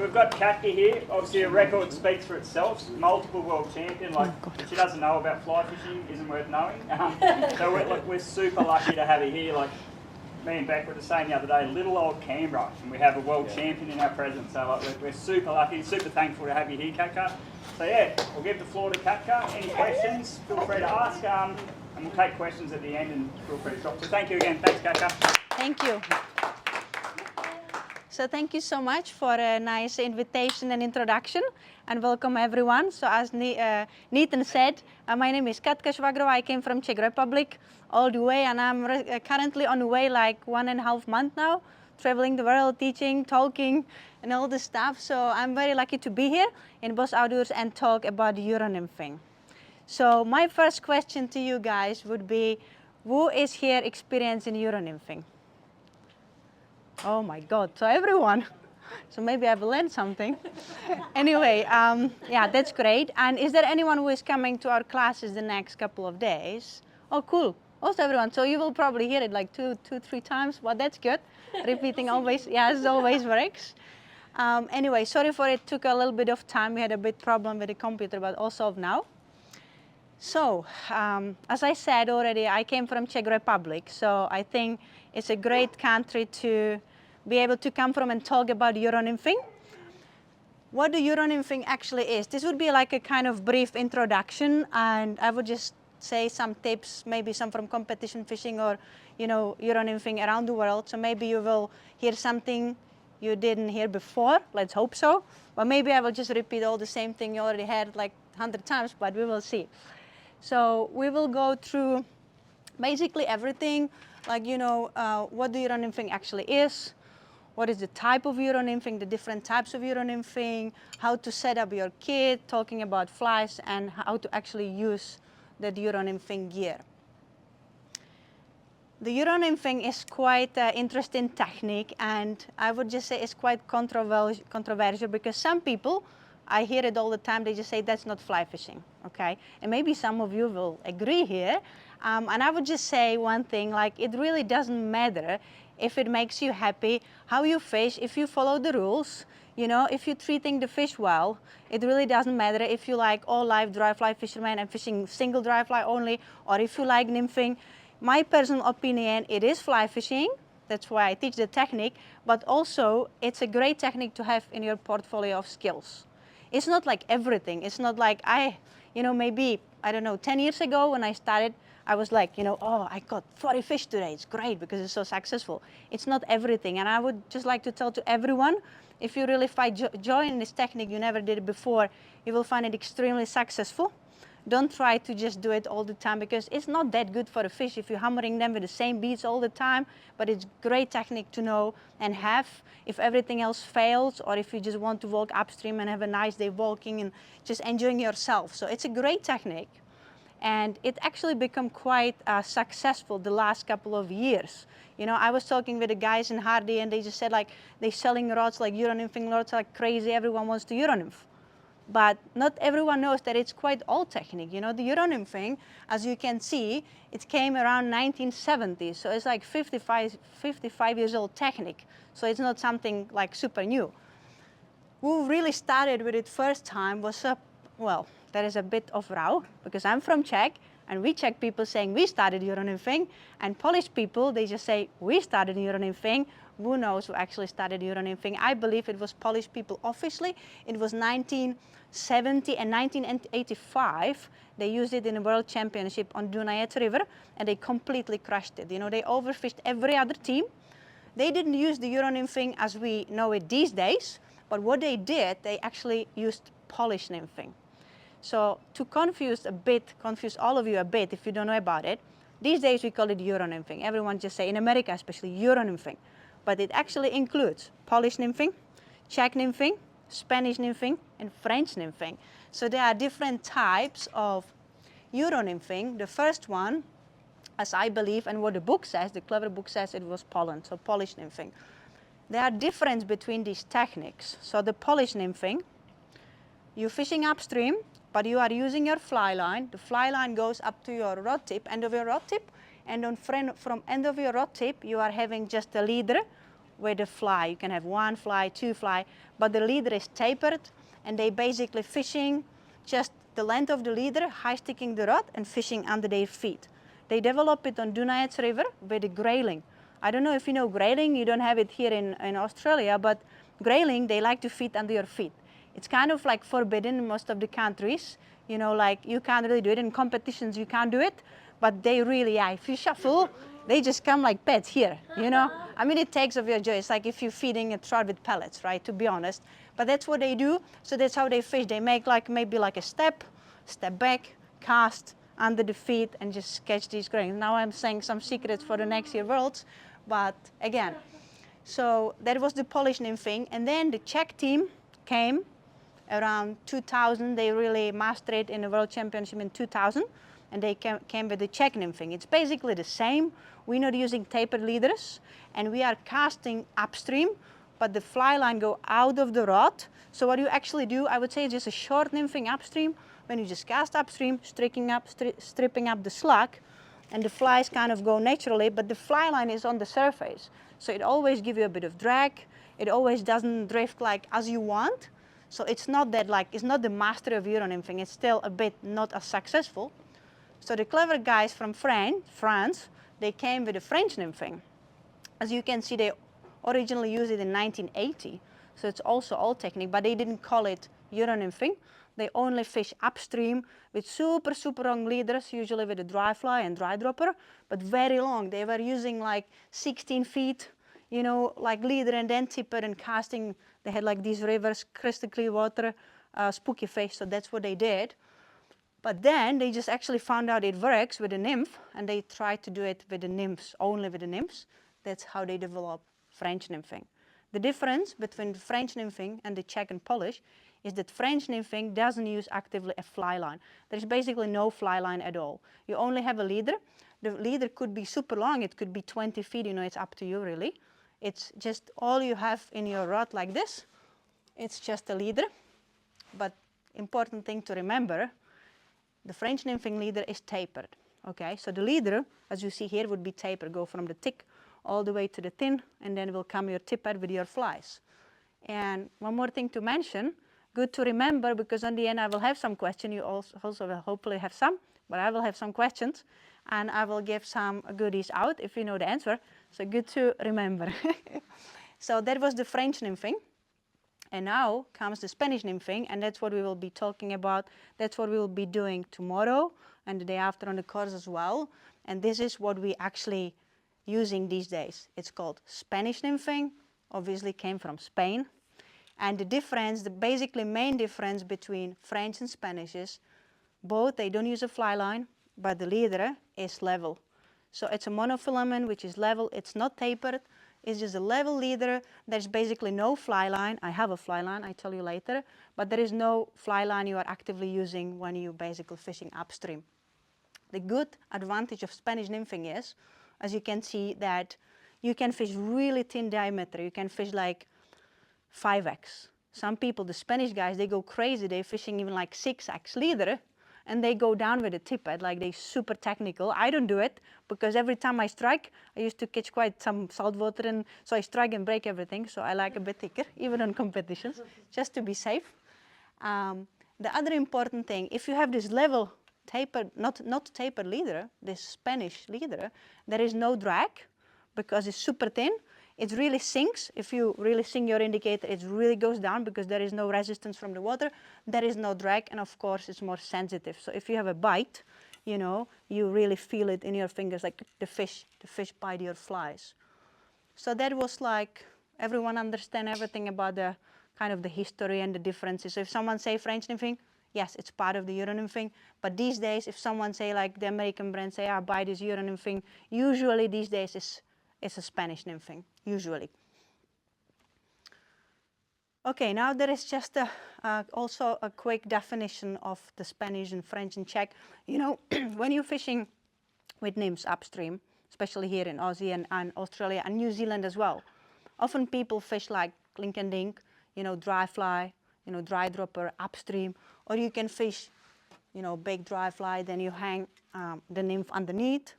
We've got Katka here. Obviously, a record speaks for itself. Multiple world champion. Like, if she doesn't know about fly fishing, isn't worth knowing. So we're super lucky to have you here. Like, me and Beck were just saying the other day, little old Canberra, and we have a world champion in our presence. So like, we're super lucky, super thankful to have you here, Katka. So yeah, we'll give the floor to Katka. Any questions, feel free to ask, and we'll take questions at the end and feel free to stop. So thank you again. Thanks, Katka. Thank you. So thank you so much for a nice invitation and introduction, and welcome everyone. So as Nathan said, my name is Katka Švagrová. I came from Czech Republic all the way, and I'm currently on the way like 1.5 months now, traveling the world, teaching, talking, and all this stuff. So I'm very lucky to be here in Boss Outdoors and talk about Euro Nymphing. So my first question to you guys would be, who is here experienced in Euro Nymphing? Oh my God, so everyone. So maybe I've learned something. Anyway, yeah, that's great. And is there anyone who is coming to our classes the next couple of days? Oh, cool. Also everyone. So you will probably hear it like two, 3 times. Well, that's good. Repeating always, yes, always works. Anyway, sorry for it. Took a little bit of time. We had a bit problem with the computer, but all solved now. So, as I said already, I came from Czech Republic. So I think it's a great country to be able to come from and talk about Euro Nymphing. What the Euro Nymphing actually is. This would be like a kind of brief introduction, and I would just say some tips, maybe some from competition fishing or, you know, Euro Nymphing around the world. So maybe you will hear something you didn't hear before, let's hope so. But maybe I will just repeat all the same thing you already heard like 100 times, but we will see. So we will go through basically everything, like, you know, what the Euro Nymphing actually is, what is the type of Euro Nymphing, the different types of Euro Nymphing, how to set up your kit, talking about flies, and how to actually use the Euro Nymphing gear. The Euro Nymphing is quite an interesting technique, and I would just say it's quite controversial because some people, I hear it all the time, they just say that's not fly fishing, okay? And maybe some of you will agree here. And I would just say one thing, like, it really doesn't matter if it makes you happy, how you fish, if you follow the rules, you know, if you're treating the fish well. It really doesn't matter if you like all live dry fly fishermen and fishing single dry fly only, or if you like nymphing. My personal opinion, it is fly fishing. That's why I teach the technique, but also it's a great technique to have in your portfolio of skills. It's not like everything. It's not like you know, maybe, I don't know, 10 years ago when I started, I was like, you know, oh, I caught 40 fish today. It's great because it's so successful. It's not everything. And I would just like to tell to everyone, if you really find joy in this technique, you never did it before, you will find it extremely successful. Don't try to just do it all the time because it's not that good for the fish if you're hammering them with the same beads all the time, but it's great technique to know and have if everything else fails, or if you just want to walk upstream and have a nice day walking and just enjoying yourself. So it's a great technique. And it actually become quite successful the last couple of years. You know, I was talking with the guys in Hardy and they just said like, they're selling rods like Euro Nymphing rods like crazy, everyone wants to Euro Nymph. But not everyone knows that it's quite old technique. You know, the Euro Nymphing, as you can see, it came around 1970. So it's like 55 years old technique. So it's not something like super new. Who really started with it first time was, well, there is a bit of row because I'm from Czech and we Czech people saying we started Euro Nymphing, and Polish people, they just say we started Euro Nymphing. Who knows who actually started Euro Nymphing? I believe it was Polish people officially. It was 1970 and 1985. They used it in a world championship on Dunajec River and they completely crushed it. You know, they overfished every other team. They didn't use the Euro Nymphing as we know it these days, but what they did, they actually used Polish nymphing. So to confuse all of you a bit if you don't know about it, these days we call it Euro Nymphing. Everyone just say, in America especially, Euro Nymphing. But it actually includes Polish nymphing, Czech nymphing, Spanish nymphing, and French nymphing. So there are different types of Euro nymphing. The first one, as I believe, and what the book says, the clever book says, it was Poland, so Polish nymphing. There are differences between these techniques. So the Polish nymphing, you're fishing upstream, but you are using your fly line. The fly line goes up to your rod tip, end of your rod tip, and from end of your rod tip, you are having just a leader with a fly. You can have 1 fly, 2 fly, but the leader is tapered, and they basically fishing just the length of the leader, high sticking the rod and fishing under their feet. They develop it on Dunajec River with a grayling. I don't know if you know grayling, you don't have it here in Australia, but grayling, they like to feed under your feet. It's kind of like forbidden in most of the countries. You know, like you can't really do it. In competitions, you can't do it, but they really, yeah, if you shuffle, they just come like pets here, you know. I mean, it takes of your joy. It's like if you're feeding a trout with pellets, right, to be honest. But that's what they do, so that's how they fish. They make like maybe like a step back, cast under the feet, and just catch these grains. Now I'm saying some secrets for the next year Worlds, but again, so that was the Polish nymphing. And then the Czech team came around 2000. They really mastered it in the World Championship in 2000, and they came with the Czech nymphing. It's basically the same. We're not using tapered leaders, and we are casting upstream, but the fly line go out of the rod. So what you actually do, I would say, is just a short nymphing upstream, when you just cast upstream, stripping up the slack, and the flies kind of go naturally, but the fly line is on the surface. So it always gives you a bit of drag. It always doesn't drift like as you want. So it's not that like, it's not the master of Euro nymphing. It's still a bit not as successful. So the clever guys from France, they came with the French nymphing. As you can see, they originally used it in 1980. So it's also old technique, but they didn't call it Euro nymphing. They only fish upstream with super, super long leaders, usually with a dry fly and dry dropper, but very long. They were using like 16 feet, you know, like leader and then Tippet and casting. They had like these rivers, crystal clear water, spooky fish, so that's what they did. But then they just actually found out it works with a nymph, and they tried to do it with the nymphs, only with the nymphs. That's how they developed French nymphing. The difference between the French nymphing and the Czech and Polish is that French nymphing doesn't use actively a fly line. There's basically no fly line at all. You only have a leader. The leader could be super long. It could be 20 feet, you know, it's up to you really. It's just all you have in your rod like this. It's just a leader. But important thing to remember, the French nymphing leader is tapered. Okay, so the leader, as you see here, would be tapered, go from the thick all the way to the thin, and then will come your Tippet with your flies. And one more thing to mention, good to remember, because on the end I will have some questions. You also will hopefully have some, but I will have some questions, and I will give some goodies out if you know the answer. So good to remember. So that was the French nymphing. And now comes the Spanish nymphing, and that's what we will be talking about. That's what we will be doing tomorrow and the day after on the course as well. And this is what we actually using these days. It's called Spanish nymphing, obviously came from Spain. And the difference, the basically main difference between French and Spanish is both they don't use a fly line, but the leader is level. So it's a monofilament which is level, it's not tapered, it's just a level leader. There's basically no fly line. I have a fly line, I tell you later, but there is no fly line you are actively using when you're basically fishing upstream. The good advantage of Spanish nymphing is, as you can see, that you can fish really thin diameter. You can fish like 5x. Some people, the Spanish guys, they go crazy. They're fishing even like 6x leader, and they go down with a Tippet, like they're super technical. I don't do it, because every time I strike, I used to catch quite some salt water, and so I strike and break everything. So I like a bit thicker, even on competitions, just to be safe. The other important thing, if you have this level tapered, not tapered leader, this Spanish leader, there is no drag, because it's super thin. It really sinks. If you really sink your indicator, it really goes down because there is no resistance from the water. There is no drag, and of course it's more sensitive. So if you have a bite, you know, you really feel it in your fingers, like the fish bite your flies. So that was like, everyone understand everything about the kind of the history and the differences. So if someone say French nymphing, yes, it's part of the Euro nymphing. But these days, if someone say like the American brand say, I buy this Euro nymphing, usually these days it's a Spanish nymphing, usually. Okay, now there is just also a quick definition of the Spanish and French and Czech. You know, when you're fishing with nymphs upstream, especially here in Aussie and Australia and New Zealand as well, often people fish like clink and dink, you know, dry fly, you know, dry dropper upstream, or you can fish, you know, big dry fly, then you hang the nymph underneath.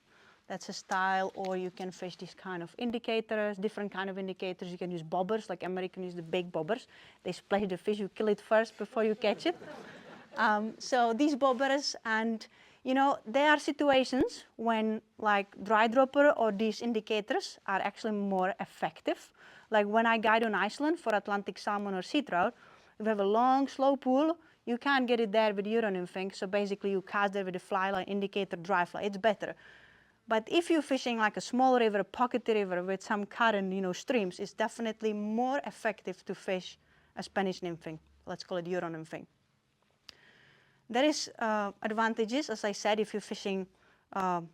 That's a style, or you can fish these kind of indicators, different kind of indicators. You can use bobbers, like Americans use the big bobbers. They splash the fish, you kill it first before you catch it. So these bobbers, and you know, there are situations when like dry dropper or these indicators are actually more effective. Like when I guide on Iceland for Atlantic salmon or sea trout, if you have a long, slow pool, you can't get it there with Euro Nymphing. So basically you cast there with a fly line, indicator, dry fly, it's better. But if you're fishing like a small river, a pocket river with some current, you know, streams, it's definitely more effective to fish a Spanish nymphing. Let's call it Euro Nymphing. There is advantages, as I said, if you're fishing,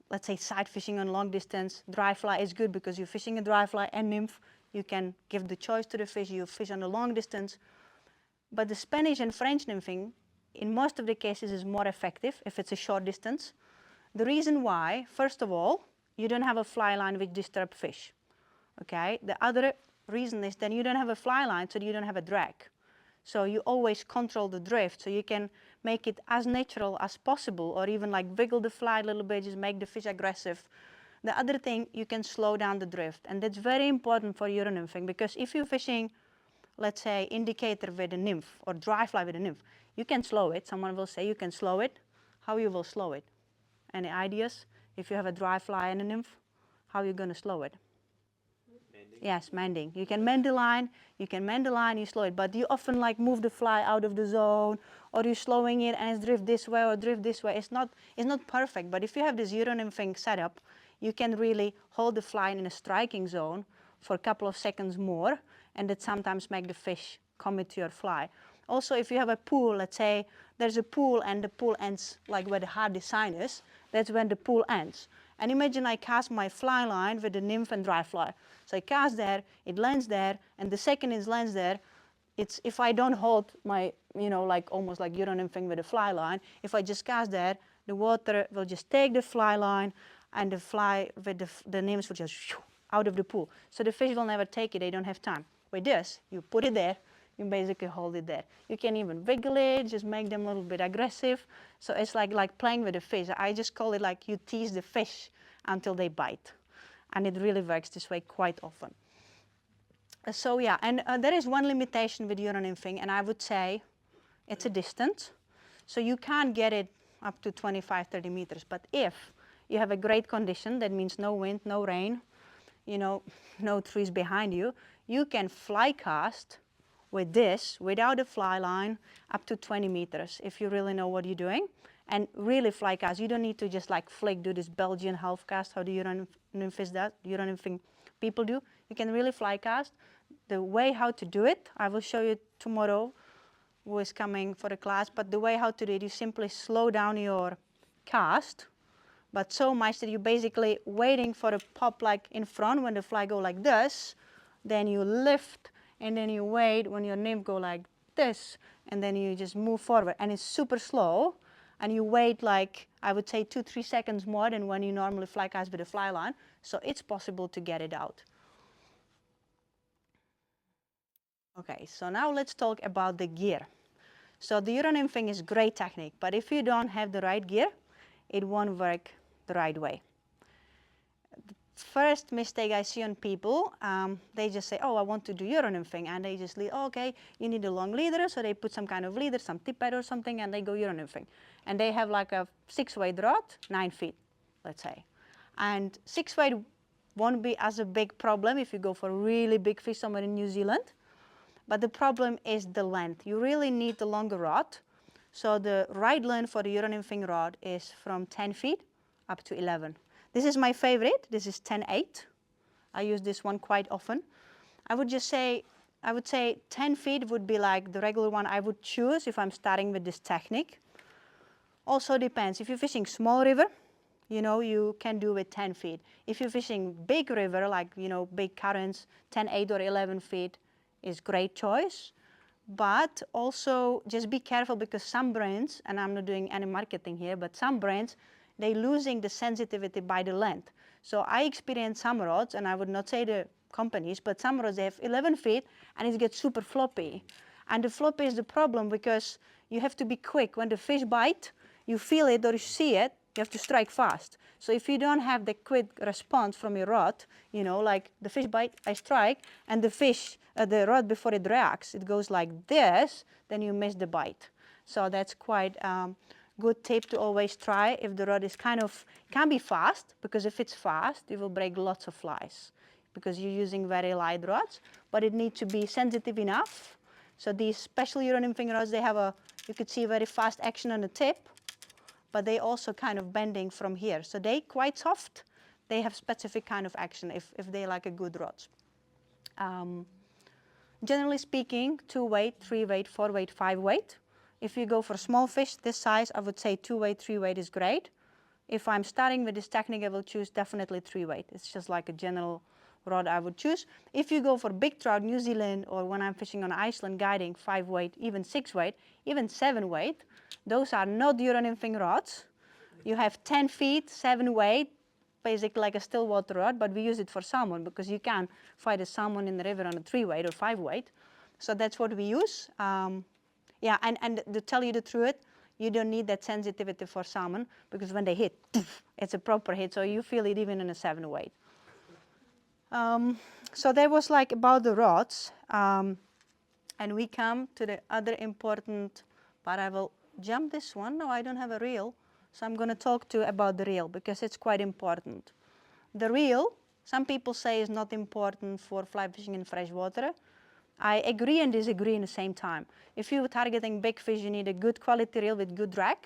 let's say side fishing on long distance, dry fly is good because you're fishing a dry fly and nymph. You can give the choice to the fish, you fish on a long distance. But the Spanish and French nymphing, in most of the cases, is more effective if it's a short distance. The reason why, first of all, you don't have a fly line which disturbs fish. Okay. The other reason is that you don't have a fly line, so you don't have a drag. So you always control the drift, so you can make it as natural as possible, or even like wiggle the fly a little bit, just make the fish aggressive. The other thing, you can slow down the drift, and that's very important for Euro nymphing, because if you're fishing, let's say, indicator with a nymph or dry fly with a nymph, you can slow it. Someone will say you can slow it. How you will slow it? Any ideas? If you have a dry fly and a nymph, how are you going to slow it? Mending. Yes, mending. You can mend the line, you slow it, but you often like move the fly out of the zone, or you're slowing it and it's drift this way or drift this way. It's not perfect, but if you have this Euro nymphing setup, you can really hold the fly in a striking zone for a couple of seconds more, and that sometimes make the fish commit to your fly. Also, if you have a pool, let's say there's a pool and the pool ends like where the hard design is, that's when the pool ends. And imagine I cast my fly line with the nymph and dry fly. So I cast there, it lands there, and the second it lands there, it's, if I don't hold my, you know, like almost like Euro nymphing with a fly line, if I just cast there, the water will just take the fly line, and the fly with the nymphs will just out of the pool. So the fish will never take it, they don't have time. With this, you put it there, you basically hold it there. You can even wiggle it, just make them a little bit aggressive. So it's like playing with the fish. I just call it like you tease the fish until they bite. And it really works this way quite often. So yeah, and there is one limitation with Euro nymphing, and I would say it's a distance. So you can't get it up to 25, 30 meters. But if you have a great condition, that means no wind, no rain, you know, no trees behind you, you can fly cast with this, without a fly line, up to 20 meters, if you really know what you're doing. And really fly cast, you don't need to just like flick, do this Belgian half cast, how the Euro nymphing people do. You can really fly cast. The way how to do it, I will show you tomorrow, who is coming for the class, but the way how to do it, you simply slow down your cast, but so much that you're basically waiting for a pop like in front when the fly go like this, then you lift, and then you wait when your nymph go like this, and then you just move forward, and it's super slow, and you wait like, I would say 2-3 seconds more than when you normally fly cast with a fly line, so it's possible to get it out. Okay, so now let's talk about the gear. So the Euro nymphing is great technique, but if you don't have the right gear, it won't work the right way. First mistake I see on people, they just say, oh, I want to do Euro nymphing, and they just lead, oh, okay, you need a long leader, so they put some kind of leader, some Tippet or something, and they go Euro nymphing. And they have like a 6-weight rod, 9 feet, let's say. And 6-weight won't be as a big problem if you go for a really big fish somewhere in New Zealand. But the problem is the length. You really need the longer rod. So the right length for the Euro nymphing rod is from 10 feet up to 11. This is my favorite. This is 10-8. I use this one quite often. I would say 10 feet would be like the regular one I would choose if I'm starting with this technique. Also depends. If you're fishing small river, you know, you can do with 10 feet. If you're fishing big river, like, you know, big currents, 10-8 or 11 feet is great choice. But also just be careful, because some brands, and I'm not doing any marketing here, but some brands, they're losing the sensitivity by the length. So I experienced some rods, and I would not say the companies, but some rods, they have 11 feet, and it gets super floppy. And the floppy is the problem, because you have to be quick. When the fish bite, you feel it or you see it, You have to strike fast. So if you don't have the quick response from your rod, you know, like the fish bite, I strike, and the rod before it reacts, it goes like this, then you miss the bite. So that's quite good tip to always try if the rod is can be fast, because if it's fast, you will break lots of flies because you're using very light rods, but it needs to be sensitive enough. So these special Euro Nymphing rods, they have you could see very fast action on the tip, but they also kind of bending from here. So they quite soft. They have specific kind of action if they like a good rod. Generally speaking, 2-weight, 3-weight, 4-weight, 5-weight. If you go for small fish this size, I would say 2-weight, 3-weight is great. If I'm starting with this technique, I will choose definitely 3-weight. It's just like a general rod I would choose. If you go for big trout, New Zealand, or when I'm fishing on Iceland, guiding 5-weight, even 6-weight, even 7-weight, those are not Euro Nymphing rods. You have 10 feet, 7-weight, basically like a still water rod, but we use it for salmon because you can fight a salmon in the river on a 3-weight or 5-weight. So that's what we use. Yeah, and to tell you the truth, you don't need that sensitivity for salmon because when they hit, it's a proper hit, so you feel it even in a 7-weight. So that was like about the rods. And we come to the other important part. I will jump this one. No, I don't have a reel. So I'm going to talk about the reel because it's quite important. The reel, some people say, is not important for fly fishing in freshwater. I agree and disagree in the same time. If you're targeting big fish, you need a good quality reel with good drag,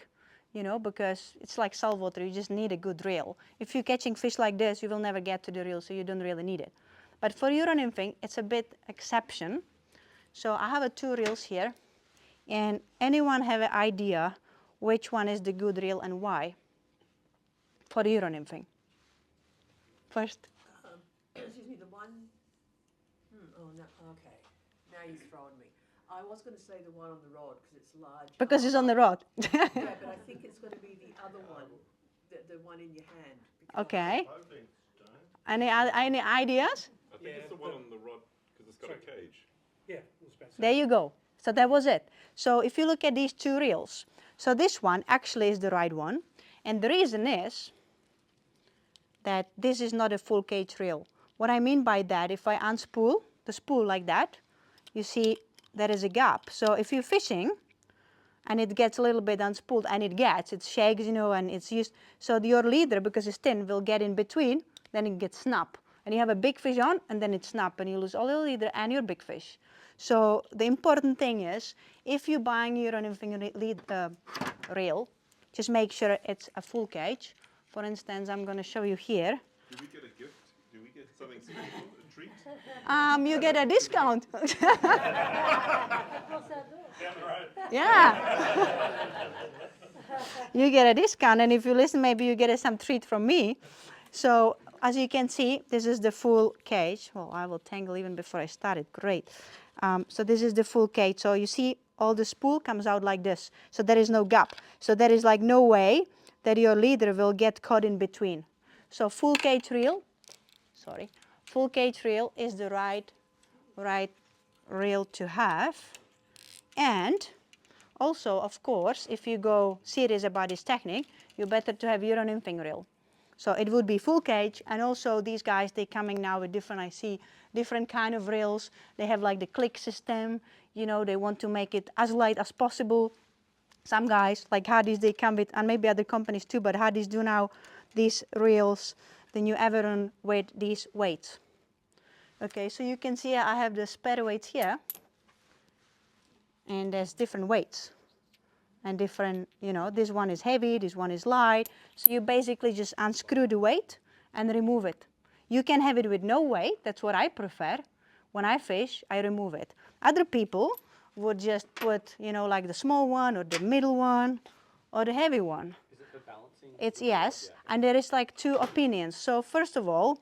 you know, because it's like saltwater, you just need a good reel. If you're catching fish like this, you will never get to the reel, so you don't really need it. But for Euro Nymphing, it's a bit exception. So I have 2 reels here, and anyone have an idea which one is the good reel and why for Euro Nymphing? First. Excuse me, the one, oh no, okay, now you've thrown me. I was going to say the one on the rod because it's large. Because it's on the rod. Yeah, but I think it's going to be the other one, the one in your hand. Okay. Any ideas? I think it's the one on the rod because it's got a cage. Yeah. There you go. So that was it. So if you look at these 2 reels, so this one actually is the right one. And the reason is that this is not a full cage reel. What I mean by that, if I unspool the spool like that, you see there is a gap. So if you're fishing and it gets a little bit unspooled, and it shakes, you know, and it's used, so your leader, because it's thin, will get in between, then it gets snap. And you have a big fish on, and then it snap, and you lose all your leader and your big fish. So the important thing is, if you're buying your Euro Nymphing reel, just make sure it's a full cage. For instance, I'm going to show you here. Do we get a gift? Do we get something special, a treat? You get a discount. Yeah. You get a discount, and if you listen, maybe you get some treat from me. So as you can see, this is the full cage. Well, I will tangle even before I started. Great. So this is the full cage. So you see all the spool comes out like this. So there is no gap. So there is like no way that your leader will get caught in between. So full cage reel, full cage reel is the right reel to have. And also, of course, if you go serious about this technique, you better to have Euro Nymphing reel. So it would be full cage, and also these guys, they're coming now with different kind of reels. They have like the click system, you know, they want to make it as light as possible. Some guys, like Hardy's, they come with, and maybe other companies too, but Hardy's do now these reels, the new Everon with these weights. Okay, so you can see I have the spare weights here, and there's different weights. And different, you know, this one is heavy, this one is light. So you basically just unscrew the weight and remove it. You can have it with no weight, that's what I prefer. When I fish, I remove it. Other people would just put, you know, like the small one or the middle one or the heavy one. Is it for balancing? It's yes, and there is like 2 opinions. So first of all,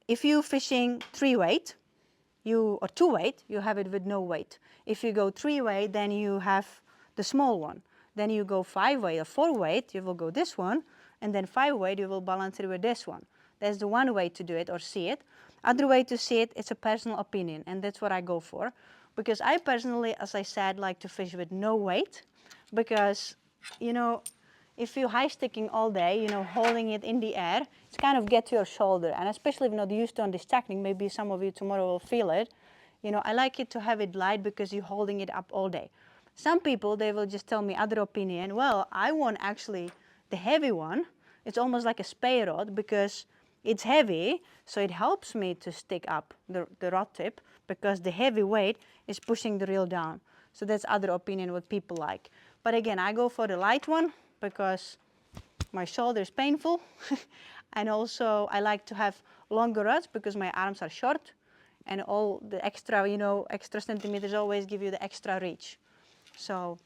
if you're fishing 3-weight, or 2-weight, you have it with no weight. If you go 3-weight, then you have the small one. Then you go 5-weight or 4-weight, you will go this one, and then 5-weight, you will balance it with this one. That's the one way to do it or see it. Other way to see it, it's a personal opinion, and that's what I go for. Because I personally, as I said, like to fish with no weight, because you know, if you're high sticking all day, you know, holding it in the air, it's kind of get to your shoulder. And especially if you're not used to on this technique, maybe some of you tomorrow will feel it. You know, I like it to have it light because you're holding it up all day. Some people, they will just tell me other opinion. Well, I want actually the heavy one. It's almost like a spey rod because it's heavy, so it helps me to stick up the rod tip because the heavy weight is pushing the reel down. So that's other opinion what people like. But again, I go for the light one because my shoulder is painful. And also I like to have longer rods because my arms are short. And all the extra, you know, extra centimeters always give you the extra reach. So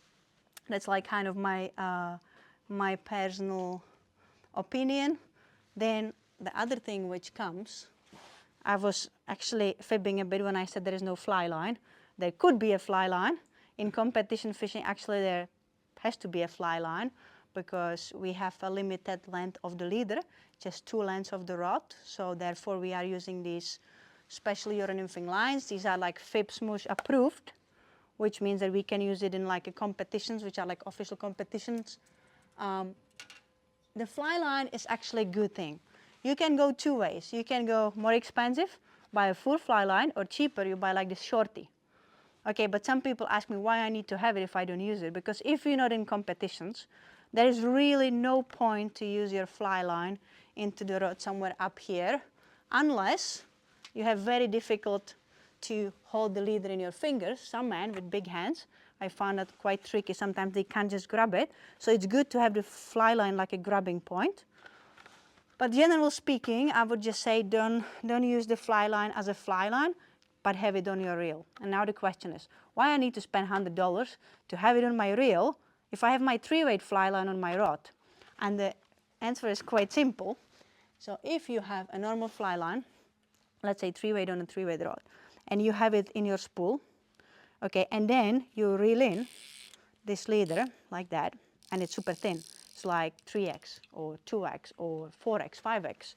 that's like kind of my, my personal opinion. Then the other thing which comes, I was actually fibbing a bit when I said there is no fly line. There could be a fly line. In competition fishing, actually there has to be a fly line because we have a limited length of the leader, just 2 lengths of the rod. So therefore we are using these special Euro Nymphing lines. These are like Fib Smoosh approved, which means that we can use it in like a competitions, which are like official competitions. The fly line is actually a good thing. You can go 2 ways. You can go more expensive, buy a full fly line, or cheaper, you buy like this shorty. Okay, but some people ask me why I need to have it if I don't use it. Because if you're not in competitions, there is really no point to use your fly line into the rod somewhere up here, unless you have very difficult to hold the leader in your fingers. Some men with big hands, I found that quite tricky. Sometimes they can't just grab it. So it's good to have the fly line like a grabbing point. But generally speaking, I would just say don't use the fly line as a fly line, but have it on your reel. And now the question is, why I need to spend $100 to have it on my reel if I have my 3-weight fly line on my rod? And the answer is quite simple. So if you have a normal fly line, let's say 3-weight on a 3-weight rod, and you have it in your spool, okay, and then you reel in this leader like that, and it's super thin. It's like 3x or 2x or 4x, 5x.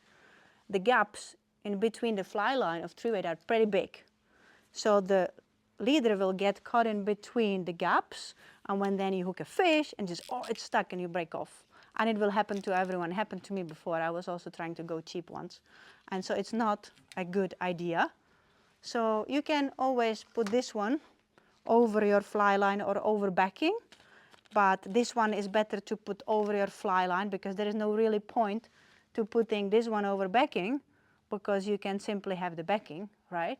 The gaps in between the fly line of 3-weight are pretty big. So the leader will get caught in between the gaps, and when then you hook a fish and just, oh, it's stuck and you break off. And it will happen to everyone. It happened to me before. I was also trying to go cheap once. And so it's not a good idea. So you can always put this one over your fly line or over backing. But this one is better to put over your fly line because there is no really point to putting this one over backing because you can simply have the backing, right?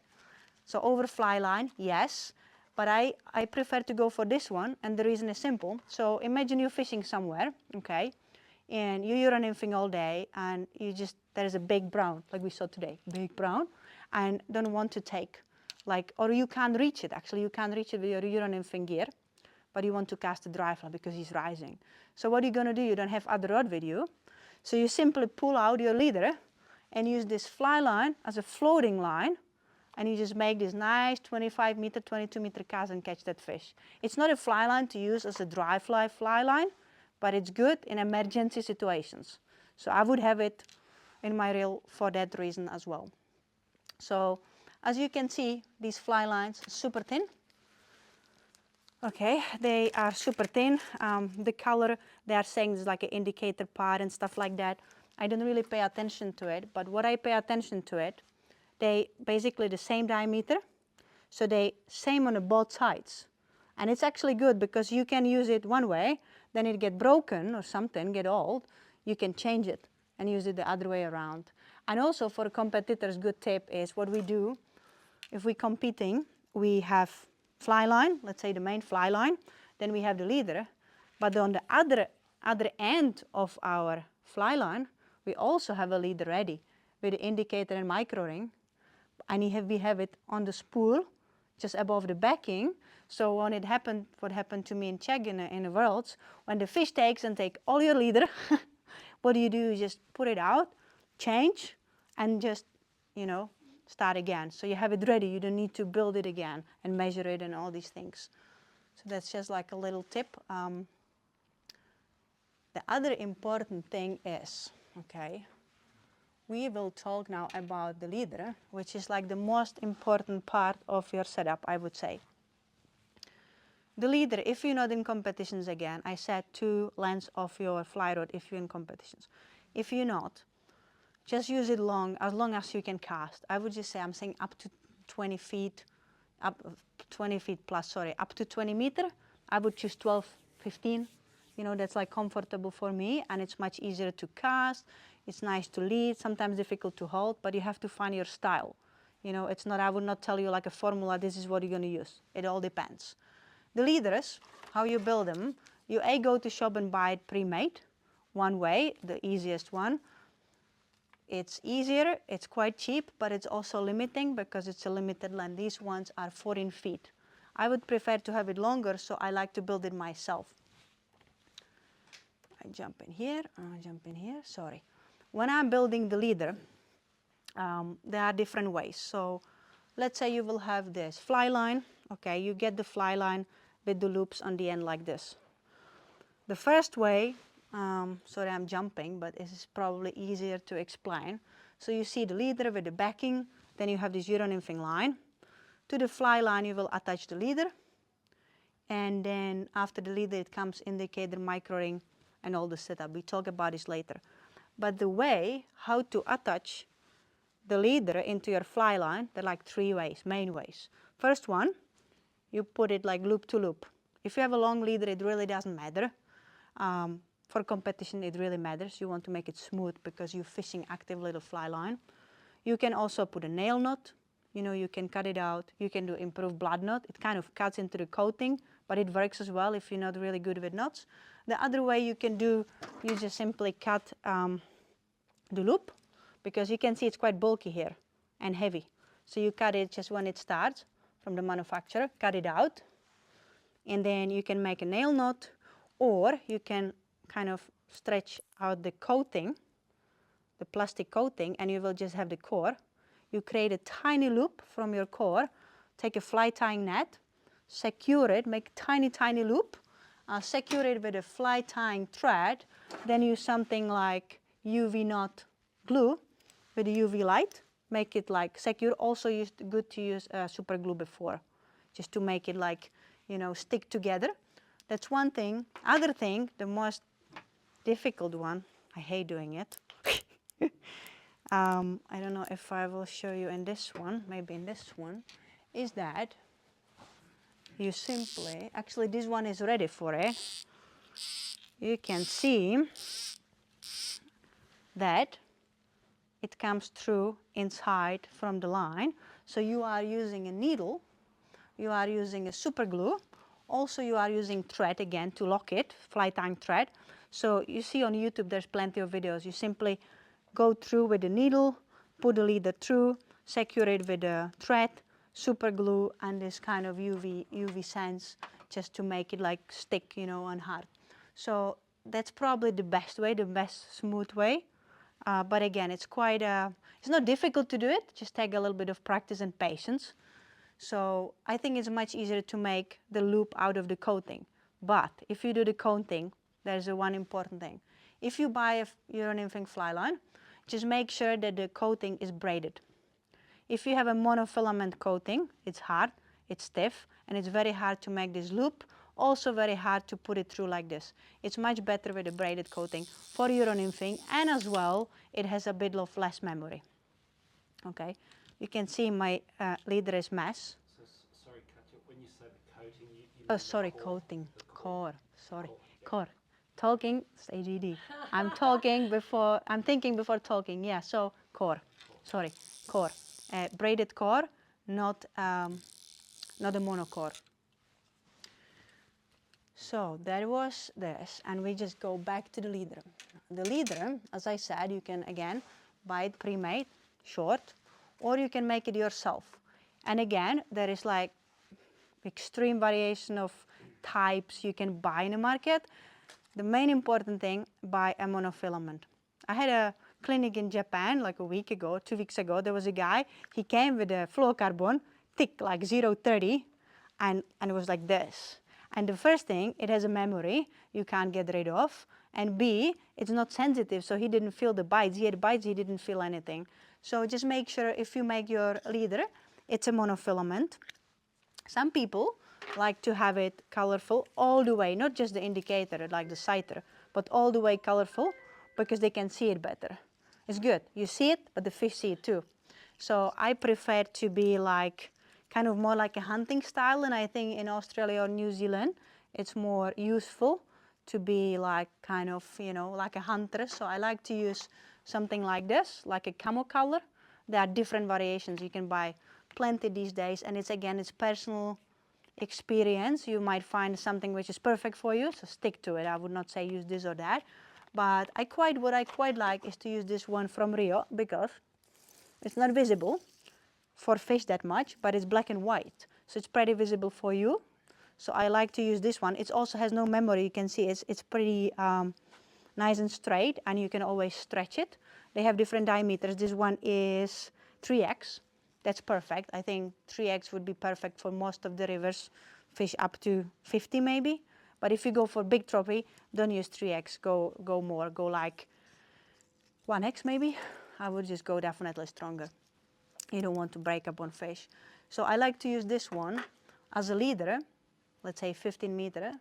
So over fly line, yes, but I prefer to go for this one, and the reason is simple. So imagine you're fishing somewhere, okay, and you're Euro Nymphing all day, and there's a big brown, like we saw today, big brown, and don't want to take, like, or you can't reach it, actually, you can't reach it with your Euro Nymphing gear, but you want to cast a dry fly because he's rising. So what are you going to do? You don't have other rod with you, so you simply pull out your leader and use this fly line as a floating line, and you just make this nice 25 meter, 22 meter cast and catch that fish. It's not a fly line to use as a dry fly line, but it's good in emergency situations. So I would have it in my reel for that reason as well. So as you can see, these fly lines are super thin. Okay, they are super thin. The color, they are saying is like an indicator part and stuff like that. I don't really pay attention to it, but what I pay attention to it, they basically the same diameter, so they same on both sides. And it's actually good because you can use it one way, then it get broken or something, get old, you can change it and use it the other way around. And also for competitors, good tip is what we do, if we're competing, we have fly line, let's say the main fly line, then we have the leader, but on the other end of our fly line, we also have a leader ready with the indicator and micro ring. And we have it on the spool, just above the backing. So when it happened, what happened to me in Czech in the Worlds, when the fish takes and take all your leader, what do? You just put it out, change, and just, you know, start again. So you have it ready. You don't need to build it again and measure it and all these things. So that's just like a little tip. The other important thing is, okay, we will talk now about the leader, which is like the most important part of your setup, I would say. The leader, if you're not in competitions again, I said 2 lengths of your fly rod if you're in competitions. If you're not, just use it as long as you can cast. I would just say, I'm saying up to 20 feet, up to 20 meter. I would choose 12, 15. You know, that's like comfortable for me, and it's much easier to cast. It's nice to lead, sometimes difficult to hold, but you have to find your style. You know, it's not, I would not tell you like a formula, this is what you're gonna use. It all depends. The leaders, how you build them, you go to shop and buy it pre-made, one way, the easiest one. It's easier, it's quite cheap, but it's also limiting because it's a limited length. These ones are 14 feet. I would prefer to have it longer, so I like to build it myself. I jump in here, sorry. When I'm building the leader, there are different ways. So let's say you will have this fly line. Okay, you get the fly line with the loops on the end like this. The first way, sorry I'm jumping, but this is probably easier to explain. So you see the leader with the backing, then you have this Euro Nymphing line. To the fly line you will attach the leader, and then after the leader it comes indicator, micro ring, and all the setup. We talk about this later. But the way how to attach the leader into your fly line, there are like 3 ways, main ways. First one, you put it like loop to loop. If you have a long leader, it really doesn't matter. For competition, it really matters. You want to make it smooth because you're fishing active little fly line. You can also put a nail knot. You know, you can cut it out. You can do improved blood knot. It kind of cuts into the coating, but it works as well if you're not really good with knots. The other way you can do, you just simply cut the loop, because you can see it's quite bulky here and heavy. So you cut it just when it starts from the manufacturer, cut it out, and then you can make a nail knot, or you can kind of stretch out the coating, the plastic coating, and you will just have the core. You create a tiny loop from your core, take a fly tying net, secure it, make a tiny, tiny loop, secure it with a fly tying thread, then use something like UV knot glue with a UV light, make it like secure. Also good to use super glue before, just to make it like, you know, stick together. That's one thing. Other thing, the most difficult one, I hate doing it. I don't know if I will show you in this one, maybe in this one, is that you simply, actually this one is ready for it. You can see that it comes through inside from the line. So you are using a needle, you are using a super glue, also you are using thread again to lock it, fly tying thread. So you see on YouTube there's plenty of videos. You simply go through with the needle, put the leader through, secure it with a thread, super glue, and this kind of UV sense just to make it like stick, you know, and hard. So that's probably the best way, the best smooth way. But again, it's quite, it's not difficult to do it, just take a little bit of practice and patience. So I think it's much easier to make the loop out of the coating. But if you do the coating, there's one important thing. If you buy a Euro Nymphing fly line, just make sure that the coating is braided. If you have a monofilament coating, it's hard, it's stiff, and it's very hard to make this loop. Also very hard to put it through like this. It's much better with a braided coating for Euro Nymphing, and as well, it has a bit of less memory. Okay, you can see my leader is mesh. So, sorry, Katja, when you say the coating, you mean Sorry, the core, coating, the core, sorry, yeah. core. Talking, ADD. I'm talking before, I'm thinking before talking, yeah, so core, sorry, core. Braided core, not a monocore. So that was this, and we just go back to the leader. The leader, as I said, you can again buy it pre-made, short, or you can make it yourself. And again, there is like extreme variation of types you can buy in the market. The main important thing, buy a monofilament. I had a clinic in Japan like a week ago, 2 weeks ago. There was a guy, he came with a fluorocarbon, thick like 0.30, and it was like this. And the first thing, it has a memory you can't get rid of. And B, it's not sensitive, so he didn't feel the bites. He had bites, he didn't feel anything. So just make sure if you make your leader, it's a monofilament. Some people like to have it colorful all the way, not just the indicator like the sighter, but all the way colorful because they can see it better. It's good. You see it, but the fish see it too. So I prefer to be like kind of more like a hunting style, and I think in Australia or New Zealand it's more useful to be like kind of, you know, like a hunter. So I like to use something like this, like a camo color. There are different variations. You can buy plenty these days, and it's again, it's personal experience. You might find something which is perfect for you, so stick to it. I would not say use this or that, but what I quite like is to use this one from Rio because it's not visible for fish that much, but it's black and white, so it's pretty visible for you. So I like to use this one. It also has no memory. You can see it's pretty nice and straight, and you can always stretch it. They have different diameters. This one is 3x. That's perfect. I think 3x would be perfect for most of the rivers, fish up to 50 maybe. But if you go for big trophy, don't use 3x. Go more. Go like 1x maybe. I would just go definitely stronger. You don't want to break up on fish. So I like to use this one as a leader, let's say 15 meter,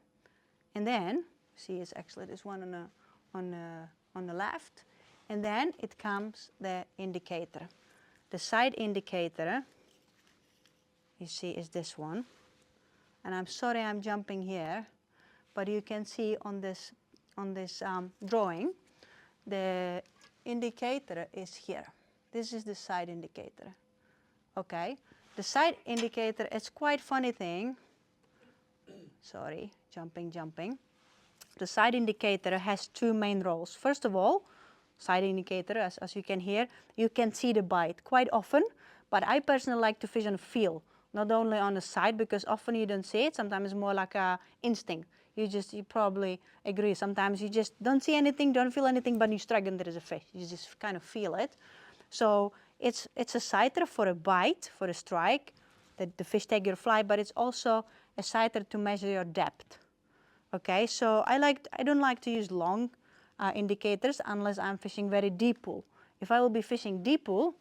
and then see it's actually this one on the left, and then it comes the indicator. The side indicator, you see, is this one, and I'm sorry I'm jumping here, but you can see on this drawing, the indicator is here. This is the side indicator. Okay, the side indicator is quite funny thing. Sorry, jumping. The side indicator has two main roles. First of all, side indicator, as you can hear, you can see the bite quite often, but I personally like to fish on feel, not only on the side, because often you don't see it. Sometimes it's more like a instinct. You probably agree. Sometimes you just don't see anything, don't feel anything, but you strike and there is a fish. You just kind of feel it. So it's a sighter for a bite, for a strike, that the fish take your fly, but it's also a sighter to measure your depth. Okay, so I don't like to use long indicators unless I'm fishing very deep pool. If I will be fishing deep pool,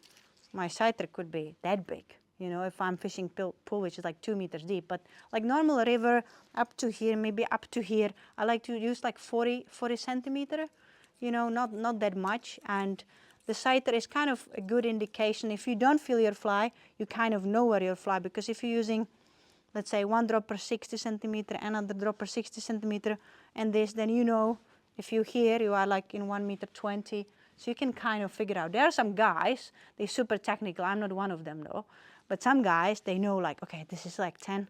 my sighter could be that big. You know, if I'm fishing pool which is like 2 meters deep, but like normal river up to here, maybe up to here, I like to use like 40 centimeter, you know, not that much. And the sighter is kind of a good indication. If you don't feel your fly, you kind of know where you're fly, because if you're using, let's say, one drop per 60 centimeter, another drop per 60 centimeter, and this, then you know, if you here, you are like in 1 meter 20, so you can kind of figure out. There are some guys, they're super technical, I'm not one of them though, but some guys, they know like, okay, this is like 10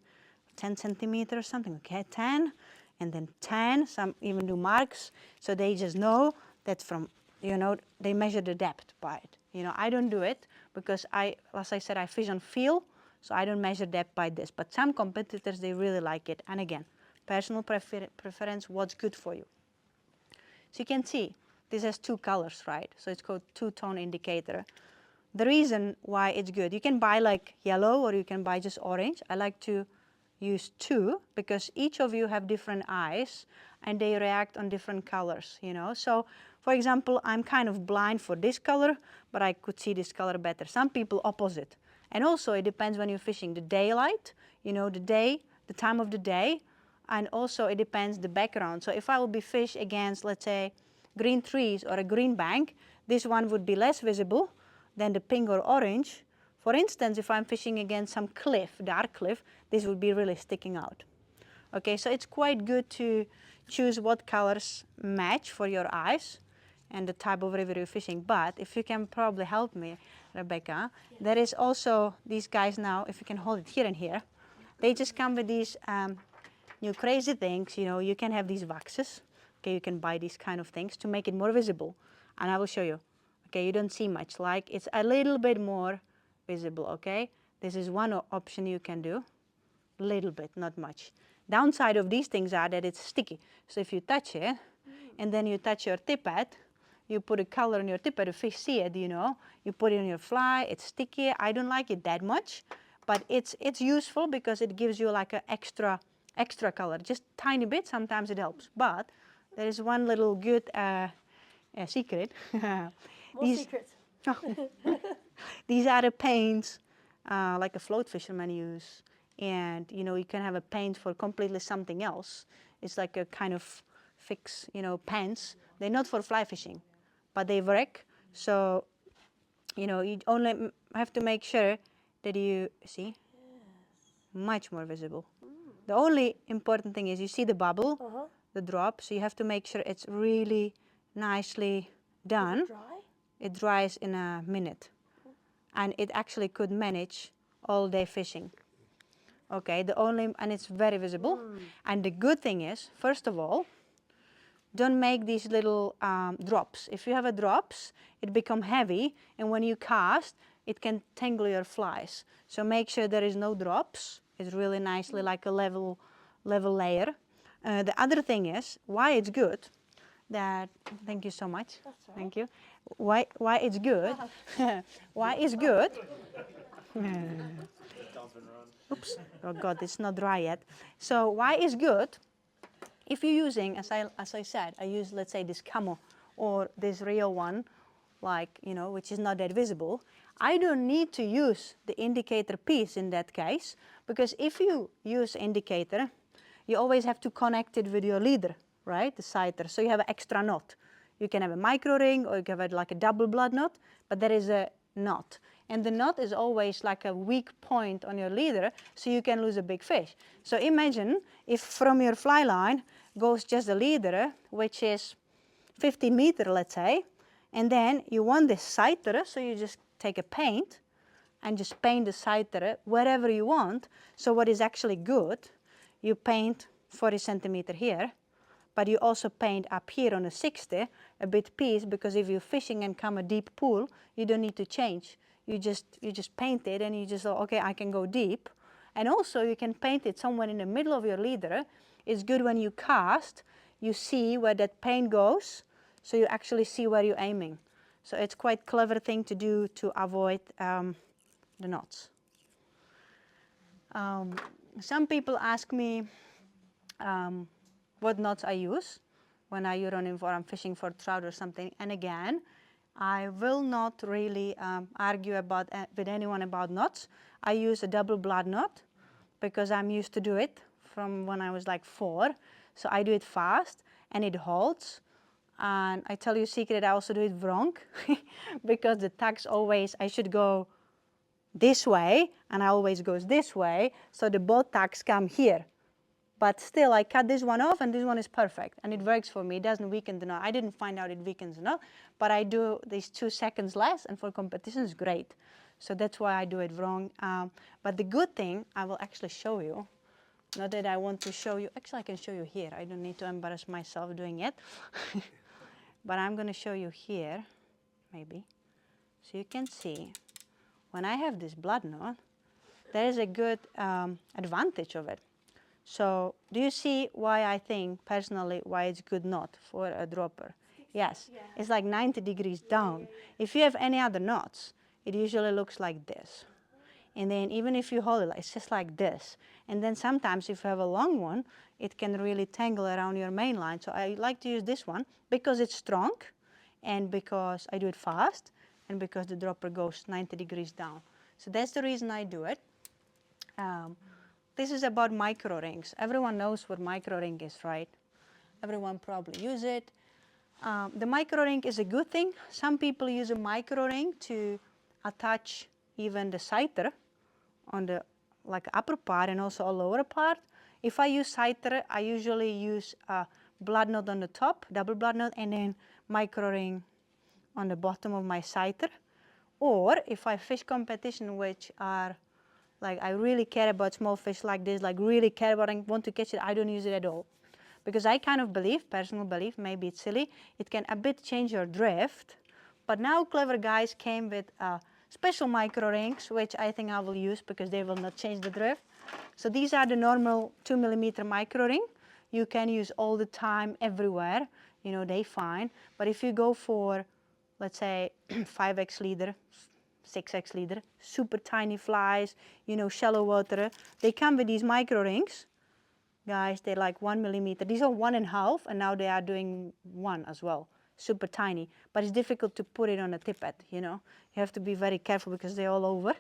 centimeter or something, okay, 10, and then 10, some even do marks, so they just know that from, you know, they measure the depth by it. You know, I don't do it because as I said, I fish on feel, so I don't measure depth by this. But some competitors, they really like it. And again, personal preference, what's good for you. So you can see, this has two colors, right? So it's called two-tone indicator. The reason why it's good, you can buy like yellow or you can buy just orange. I like to use two because each of you have different eyes and they react on different colors, you know. So for example, I'm kind of blind for this color, but I could see this color better. Some people opposite. And also it depends when you're fishing, the daylight, you know, the time of the day, and also it depends the background. So if I will be fish against, let's say, green trees or a green bank, this one would be less visible than the pink or orange. For instance, if I'm fishing against some cliff, dark cliff, this would be really sticking out. Okay, so it's quite good to choose what colors match for your eyes and the type of river you're fishing. But if you can probably help me, Rebecca, there is also these guys now, if you can hold it here and here, they just come with these new crazy things. You know, you can have these waxes. Okay, you can buy these kind of things to make it more visible. And I will show you. Okay, you don't see much, like it's a little bit more visible, okay? This is one option you can do, little bit, not much. Downside of these things are that it's sticky. So if you touch it, and then you touch your tippet, you put a color on your tippet, the fish see it, you know. You put it on your fly, it's sticky. I don't like it that much, but it's useful because it gives you like an extra color, just tiny bit, sometimes it helps. But there is one little good secret. More secrets. These are the paints like a float fisherman use and you can have a paint for completely something else. It's like a kind of fix, pants. They're not for fly fishing, but they work. So, you only have to make sure that you see, much more visible. The only important thing is you see the bubble, the drop, so you have to make sure it's really nicely done. Is it dry? It dries in a minute, and it actually could manage all day fishing. Okay, and it's very visible. And the good thing is, first of all, don't make these little drops. If you have a drops, it become heavy, and when you cast, it can tangle your flies. So make sure there is no drops. It's really nicely like a level layer. The other thing is, why it's good, thank you so much. That's all right. Thank you. Why it's good, why it's good. Oops, oh God, it's not dry yet. So why it's good, if you're using, as I said, I use, let's say, this camo or this real one, like, which is not that visible, I don't need to use the indicator piece in that case, because if you use indicator, you always have to connect it with your leader, right, the sighter, so you have an extra knot. You can have a micro ring, or you can have like a double blood knot, but there is a knot. And the knot is always like a weak point on your leader, so you can lose a big fish. So imagine if from your fly line goes just a leader, which is 15 meters, let's say, and then you want this sighter, so you just take a paint and just paint the sighter wherever you want. So what is actually good, you paint 40 centimeters here, but you also paint up here on a 60, a bit piece, because if you're fishing and come a deep pool, you don't need to change. You just paint it, and you just, okay, I can go deep. And also you can paint it somewhere in the middle of your leader. It's good when you cast, you see where that paint goes, so you actually see where you're aiming. So it's quite clever thing to do to avoid the knots. Some people ask me what knots I use when I Euro Nymph or I'm fishing for trout or something. And again, I will not really argue with anyone about knots. I use a double blood knot because I'm used to do it from when I was like 4. So I do it fast and it holds. And I tell you a secret, I also do it wrong because the tags always, I should go this way, and I always goes this way, so the both tags come here. But still, I cut this one off, and this one is perfect, and it works for me. It doesn't weaken the knot. I didn't find out it weakens the knot, but I do these 2 seconds less, and for competition it's great. So that's why I do it wrong. But the good thing, I will actually show you. Not that I want to show you. Actually, I can show you here. I don't need to embarrass myself doing it. But I'm going to show you here, maybe. So you can see, when I have this blood knot, there is a good advantage of it. So do you see why I think, personally, why it's good knot for a dropper? Yes, yeah. It's like 90 degrees down. Yeah. If you have any other knots, it usually looks like this. And then even if you hold it, it's just like this. And then sometimes if you have a long one, it can really tangle around your main line. So I like to use this one because it's strong, and because I do it fast, and because the dropper goes 90 degrees down. So that's the reason I do it. This is about micro rings. Everyone knows what micro ring is, right? Everyone probably use it. The micro ring is a good thing. Some people use a micro ring to attach even the sighter on the upper part and also a lower part. If I use sighter, I usually use a blood knot on the top, double blood knot, and then micro ring on the bottom of my sighter. Or if I fish competition, which are like I really care about small fish like this, like really care about and want to catch it, I don't use it at all. Because I kind of believe, personal belief, maybe it's silly, it can a bit change your drift. But now clever guys came with special micro rings, which I think I will use because they will not change the drift. So these are the normal 2 millimeter micro ring. You can use all the time, everywhere. You know, they fine. But if you go for, let's say, 5x leader, 6x leader, super tiny flies, you know, shallow water, they come with these micro rings. Guys, they're like 1 millimeter. These are 1.5, and now they are doing 1 as well. Super tiny, but it's difficult to put it on a tippet, you know. You have to be very careful because they're all over.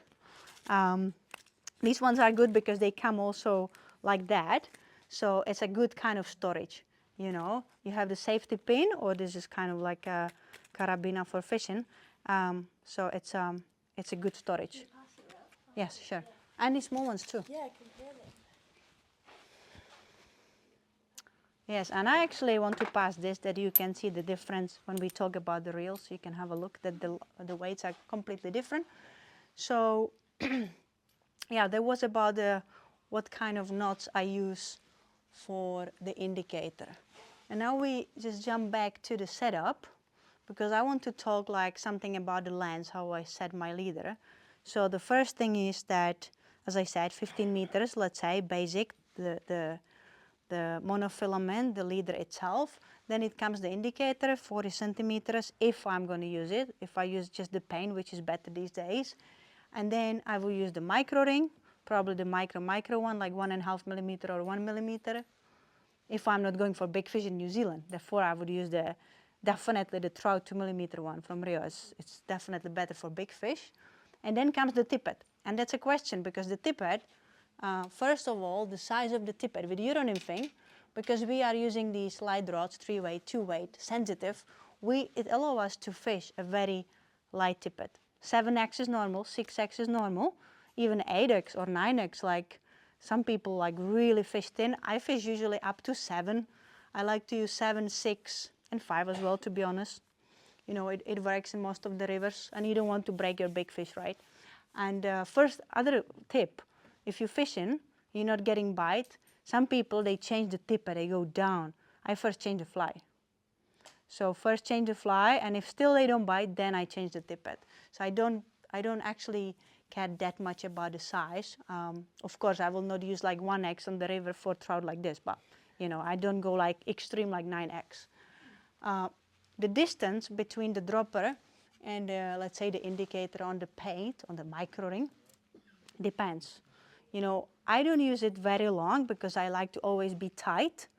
These ones are good because they come also like that. So it's a good kind of storage, you know. You have the safety pin, or this is kind of like a carabiner for fishing. So it's a good storage. Yes, sure. And the small ones too. Yeah, compare them. Yes, and I actually want to pass this that you can see the difference when we talk about the reels. You can have a look that the weights are completely different. So yeah, there was about what kind of knots I use for the indicator. And now we just jump back to the setup, because I want to talk like something about the lens, how I set my leader. So the first thing is that, as I said, 15 meters, let's say, basic, the monofilament, the leader itself. Then it comes the indicator, 40 centimeters, if I'm going to use it. If I use just the paint, which is better these days. And then I will use the micro ring, probably the micro one, like 1.5 millimeter or 1 millimeter. If I'm not going for big fish in New Zealand, therefore I would use definitely the trout 2 millimeter one from Rio. It's definitely better for big fish. And then comes the tippet. And that's a question, because the tippet, first of all, the size of the tippet with Euro Nymphing, because we are using these light rods, 3-weight, 2-weight, sensitive, it allows us to fish a very light tippet. 7x is normal, 6x is normal, even 8x or 9x, like some people like really fish thin. I fish usually up to 7. I like to use 7, 6, and 5 as well, to be honest. You know, it works in most of the rivers, and you don't want to break your big fish, right? And first, other tip, if you're fishing, you're not getting bite, some people, they change the tippet, they go down. I first change the fly. So first change the fly, and if still they don't bite, then I change the tippet. So I don't actually care that much about the size. Of course, I will not use like 1x on the river for trout like this, but you know, I don't go like extreme like 9x. The distance between the dropper and let's say the indicator on the paint, on the micro ring, depends. You know, I don't use it very long because I like to always be tight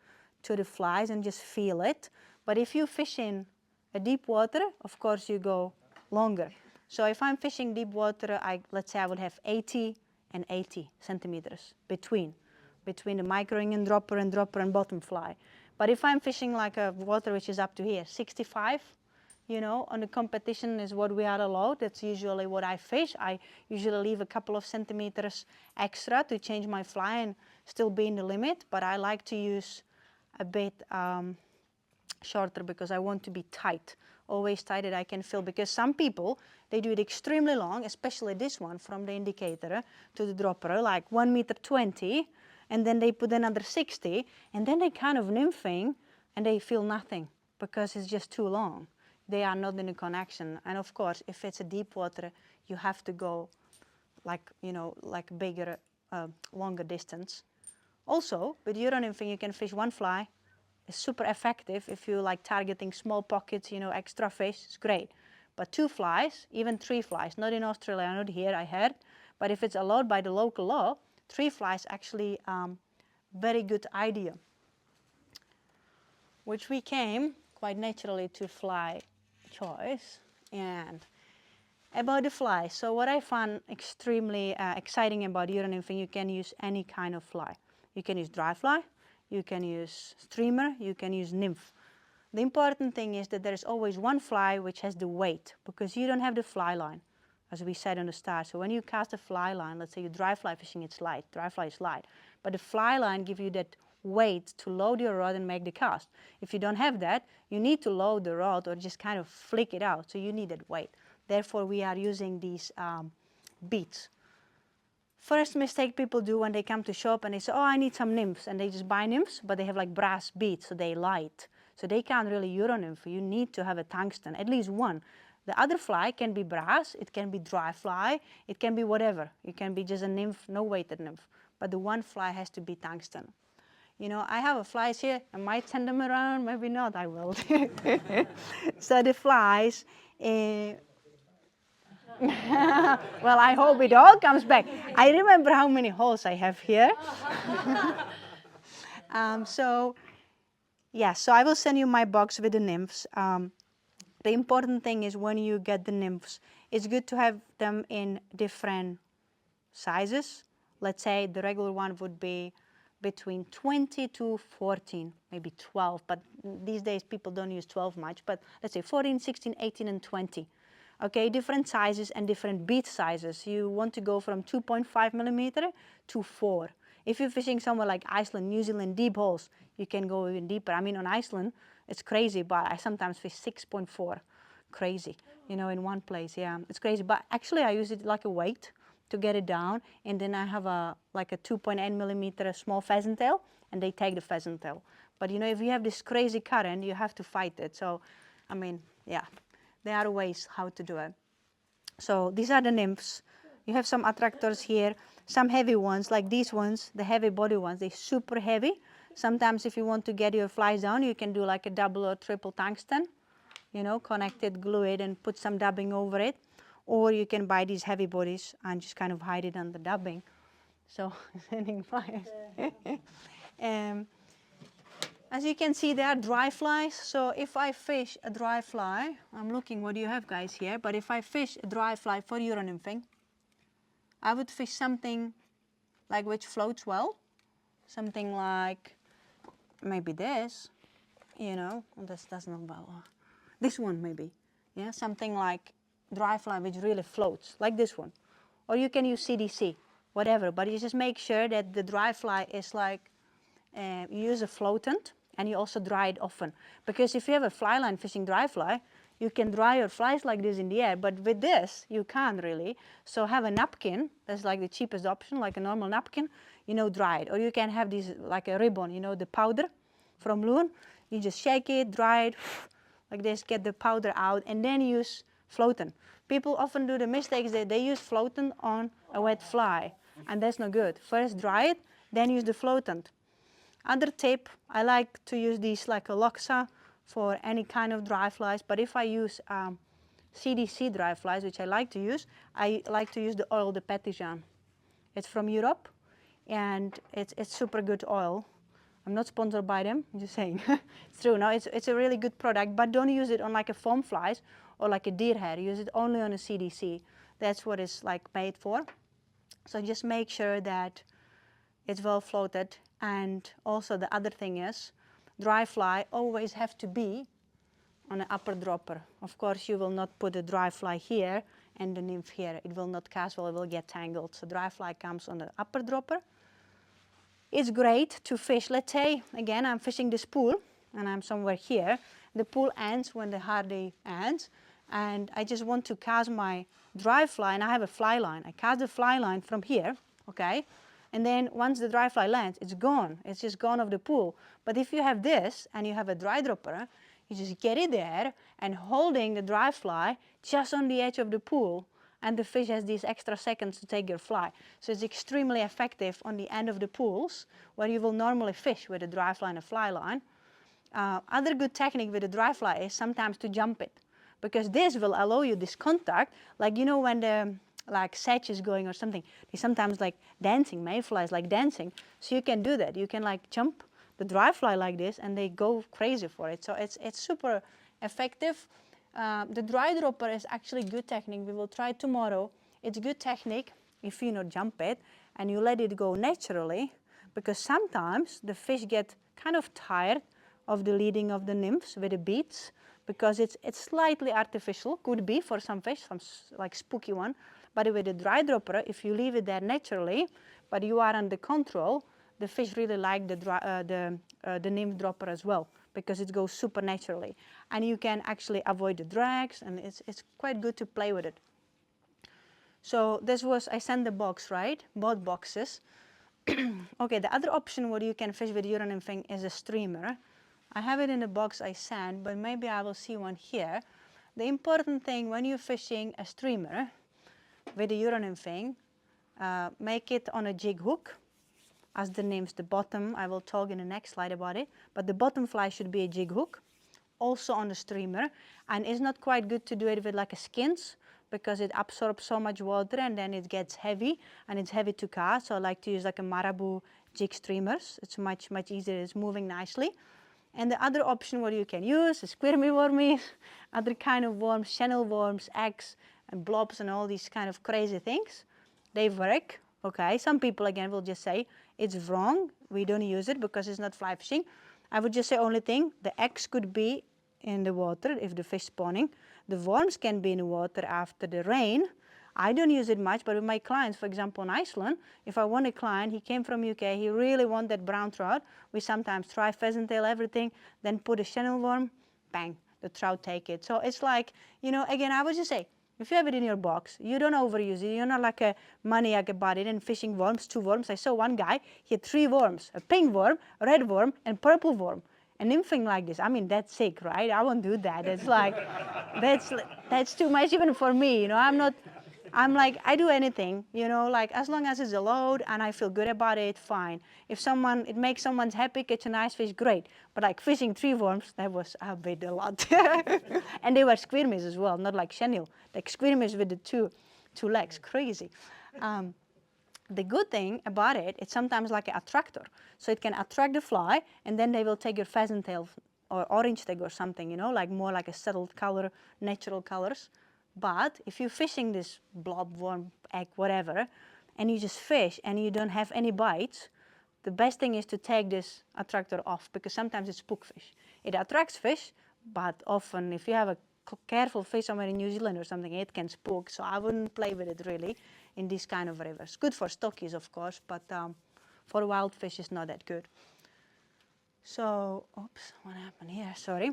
to the flies and just feel it. But if you fish in a deep water, of course you go longer. So if I'm fishing deep water, let's say I would have 80 and 80 centimeters between the micro ring and dropper and bottom fly. But if I'm fishing like a water which is up to here, 65, you know, on the competition is what we are allowed. That's usually what I fish. I usually leave a couple of centimeters extra to change my fly and still be in the limit. But I like to use a bit shorter because I want to be tight, always tight that I can feel. Because some people, they do it extremely long, especially this one from the indicator to the dropper, like 1.20 meters, and then they put another 60, and then they kind of nymphing, and they feel nothing because it's just too long. They are not in a connection. And of course, if it's a deep water, you have to go like, you know, like bigger, longer distance. Also, with Euro Nymphing, you can fish one fly. It's super effective if you like targeting small pockets, you know, extra fish, it's great. But 2 flies, even 3 flies, not in Australia, not here, I heard, but if it's allowed by the local law, 3 flies actually very good idea. Which we came quite naturally to fly choice. And about the fly, so what I found extremely exciting about Euro Nymphing, you can use any kind of fly. You can use dry fly, you can use streamer, you can use nymph. The important thing is that there is always one fly which has the weight, because you don't have the fly line, as we said on the start. So when you cast a fly line, let's say you dry fly fishing, it's light, dry fly is light. But the fly line gives you that weight to load your rod and make the cast. If you don't have that, you need to load the rod or just kind of flick it out, so you need that weight. Therefore, we are using these beads. First mistake people do when they come to shop and they say, oh, I need some nymphs, and they just buy nymphs, but they have like brass beads, so they light. So they can't really Euro nymph. You need to have a tungsten, at least one. The other fly can be brass, it can be dry fly, it can be whatever. It can be just a nymph, no weighted nymph. But the one fly has to be tungsten. You know, I have flies here, I might send them around, maybe not, I will. So the flies, well, I hope it all comes back. I remember how many holes I have here. So I will send you my box with the nymphs. The important thing is when you get the nymphs, it's good to have them in different sizes. let's say the regular one would be between 20 to 14, maybe 12, but these days people don't use 12 much, but let's say 14, 16, 18, and 20. Okay, different sizes and different bead sizes. You want to go from 2.5 millimeter to 4. If you're fishing somewhere like Iceland, New Zealand, deep holes, you can go even deeper. I mean, on Iceland, it's crazy, but I sometimes fish 6.4. Crazy, you know, in one place, yeah, it's crazy. But actually, I use it like a weight to get it down, and then I have like a 2.8 millimeter small pheasant tail, and they take the pheasant tail. But you know, if you have this crazy current, you have to fight it. So, I mean, yeah, there are ways how to do it. So these are the nymphs. You have some attractors here, some heavy ones, like these ones, the heavy body ones, they're super heavy. Sometimes if you want to get your flies down, you can do like a double or triple tungsten, you know, connect it, glue it, and put some dubbing over it. Or you can buy these heavy bodies and just kind of hide it on the dubbing. So, sending flies. As you can see, there are dry flies. So if I fish a dry fly, I'm looking what you have guys here, but if I fish a dry fly for Euro Nymphing, I would fish something like which floats well. Something like maybe this, you know, this does not well. This one maybe, yeah, something like dry fly which really floats, like this one. Or you can use CDC, whatever, but you just make sure that the dry fly is like, you use a floatant and you also dry it often. Because if you have a fly line fishing dry fly, you can dry your flies like this in the air, but with this, you can't really. So have a napkin, that's like the cheapest option, like a normal napkin, you know, dry it. Or you can have this, like a ribbon, you know, the powder from Loon. You just shake it, dry it, like this, get the powder out, and then use floatant. People often do the mistakes that they use floatant on a wet fly, and that's not good. First dry it, then use the floatant. Other tip, I like to use these like a Loxa for any kind of dry flies, but if I use CDC dry flies, which I like to use the oil, the Petition. It's from Europe, and it's super good oil. I'm not sponsored by them, I'm just saying. It's true, no, it's a really good product, but don't use it on like a foam flies or like a deer hair. Use it only on a CDC. That's what it's like made for. So just make sure that it's well floated. And also the other thing is, dry fly always have to be on an upper dropper. Of course, you will not put a dry fly here and the nymph here. It will not cast well, it will get tangled. So dry fly comes on the upper dropper. It's great to fish. Let's say, again, I'm fishing this pool and I'm somewhere here. The pool ends when the hardy ends, and I just want to cast my dry fly, and I have a fly line. I cast the fly line from here, okay? And then once the dry fly lands, it's gone. It's just gone off the pool. But if you have this and you have a dry dropper, you just get it there and holding the dry fly just on the edge of the pool, and the fish has these extra seconds to take your fly. So it's extremely effective on the end of the pools where you will normally fish with a dry fly and a fly line. Other good technique with a dry fly is sometimes to jump it, because this will allow you this contact, like you know when the like sedge is going or something, they sometimes like dancing, mayflies like dancing, so you can do that. You can like jump the dry fly like this and they go crazy for it. So it's super effective. The dry dropper is actually good technique. We will try tomorrow. It's good technique if you not jump it and you let it go naturally, because sometimes the fish get kind of tired of the leading of the nymphs with the beads, because it's slightly artificial, could be for some fish, some like spooky one. But with a dry dropper, if you leave it there naturally, but you are under control, the fish really like the nymph dropper as well, because it goes super naturally. And you can actually avoid the drags, and it's quite good to play with it. So this was, I sent the box, right? Both boxes. Okay, the other option what you can fish with Euro Nymphing is a streamer. I have it in the box I sent, but maybe I will see one here. The important thing when you're fishing a streamer with the Euro Nymphing, make it on a jig hook, as the nymphs, the bottom, I will talk in the next slide about it, but the bottom fly should be a jig hook, also on the streamer, and it's not quite good to do it with like a skins, because it absorbs so much water and then it gets heavy, and it's heavy to cast, so I like to use like a marabou jig streamers. It's much easier, it's moving nicely. And the other option what you can use is squirmy wormies, other kind of worms, channel worms, eggs, and blobs, and all these kind of crazy things. They work Okay, some people again will just say it's wrong, we don't use it because it's not fly fishing. I would just say only thing, the eggs could be in the water if the fish spawning. The worms can be in the water after the rain. I don't use it much, but with my clients, for example in Iceland, if I want a client, he came from UK, he really want that brown trout, we sometimes try pheasant tail, everything, then put a channel worm, bang, the trout take it. So it's like, you know, again, I would just say, if you have it in your box, you don't overuse it. You're not like a maniac about it and fishing worms, 2 worms. I saw one guy, he had 3 worms, a pink worm, a red worm, and purple worm. And nymphing like this, I mean, that's sick, right? I won't do that. It's like, that's too much even for me, you know. I'm like, I do anything, you know, like as long as it's a load and I feel good about it, fine. If it makes someone happy, catch a nice fish, great. But like fishing 3 worms, that was a bit a lot. And they were squirmies as well, not like chenille. Like squirmies with the two legs, crazy. The good thing about it, it's sometimes like an attractor. So it can attract the fly, and then they will take your pheasant tail or orange tag or something, you know, like more like a settled color, natural colors. But if you're fishing this blob, worm, egg, whatever, and you just fish and you don't have any bites, the best thing is to take this attractor off, because sometimes it's spook fish. It attracts fish, but often if you have a careful fish somewhere in New Zealand or something, it can spook. So I wouldn't play with it really in these kind of rivers. Good for stockies, of course, but for wild fish it's not that good. So, oops, what happened here? Sorry.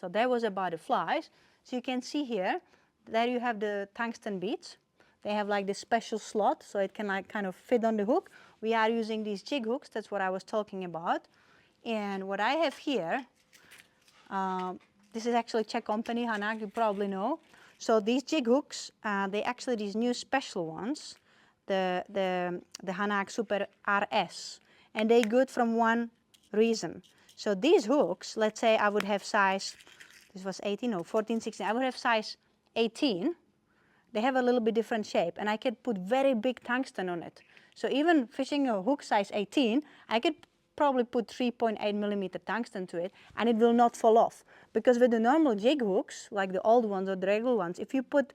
So that was about the flies. So you can see here, there you have the tungsten beads. They have like this special slot, so it can like kind of fit on the hook. We are using these jig hooks, that's what I was talking about. And what I have here, this is actually a Czech company, Hanak, you probably know. So these jig hooks, they actually these new special ones, the Hanak Super RS, and they good from one reason. So these hooks, let's say I would have size, this was 18, no, 14, 16, I would have size 18. They have a little bit different shape, and I could put very big tungsten on it. So even fishing a hook size 18, I could probably put 3.8 millimeter tungsten to it, and it will not fall off. Because with the normal jig hooks, like the old ones or the regular ones, if you put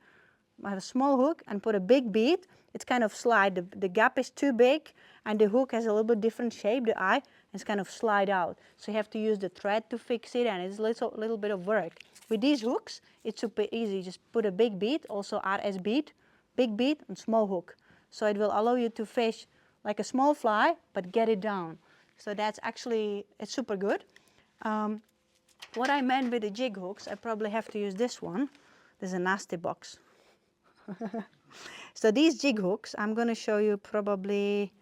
a small hook and put a big bead, it's kind of slide. The gap is too big, and the hook has a little bit different shape, the eye, and it's kind of slide out. So you have to use the thread to fix it, and it's a little bit of work. With these hooks, it's super easy. Just put a big bead, also RS bead, big bead, and small hook. So it will allow you to fish like a small fly, but get it down. So that's actually, it's super good. What I meant with the jig hooks, I probably have to use this one. There's a nasty box. So these jig hooks, I'm going to show you probably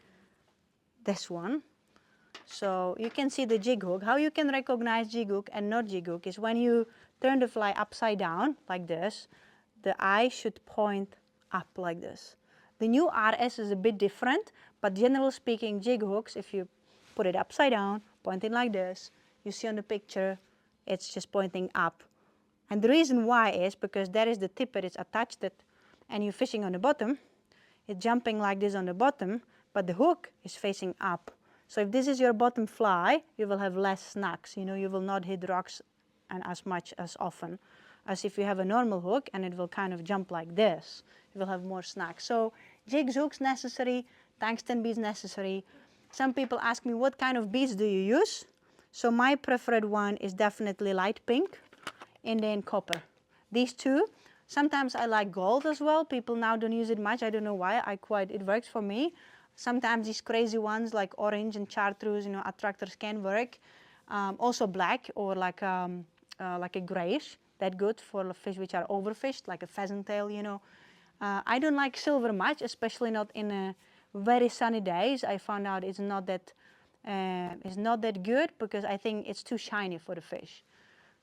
this one. So you can see the jig hook. How you can recognize jig hook and not jig hook is when you turn the fly upside down like this, the eye should point up like this. The new RS is a bit different, but generally speaking, jig hooks, if you put it upside down, pointing like this, you see on the picture, it's just pointing up. And the reason why is because there is the tippet, it's attached it, and you're fishing on the bottom, it's jumping like this on the bottom, but the hook is facing up. So if this is your bottom fly, you will have less snags. You know, you will not hit rocks and as much as often as if you have a normal hook and it will kind of jump like this. You will have more snags. So jigs, hooks necessary, tungsten beads necessary. Some people ask me, what kind of beads do you use? So my preferred one is definitely light pink and then copper. These two. Sometimes I like gold as well. People now don't use it much. I don't know why. It works for me. Sometimes these crazy ones like orange and chartreuse, you know, attractors can work. Also black or like a grayish. That good for fish which are overfished, like a pheasant tail, you know. I don't like silver much, especially not in very sunny days. I found out it's not that good because I think it's too shiny for the fish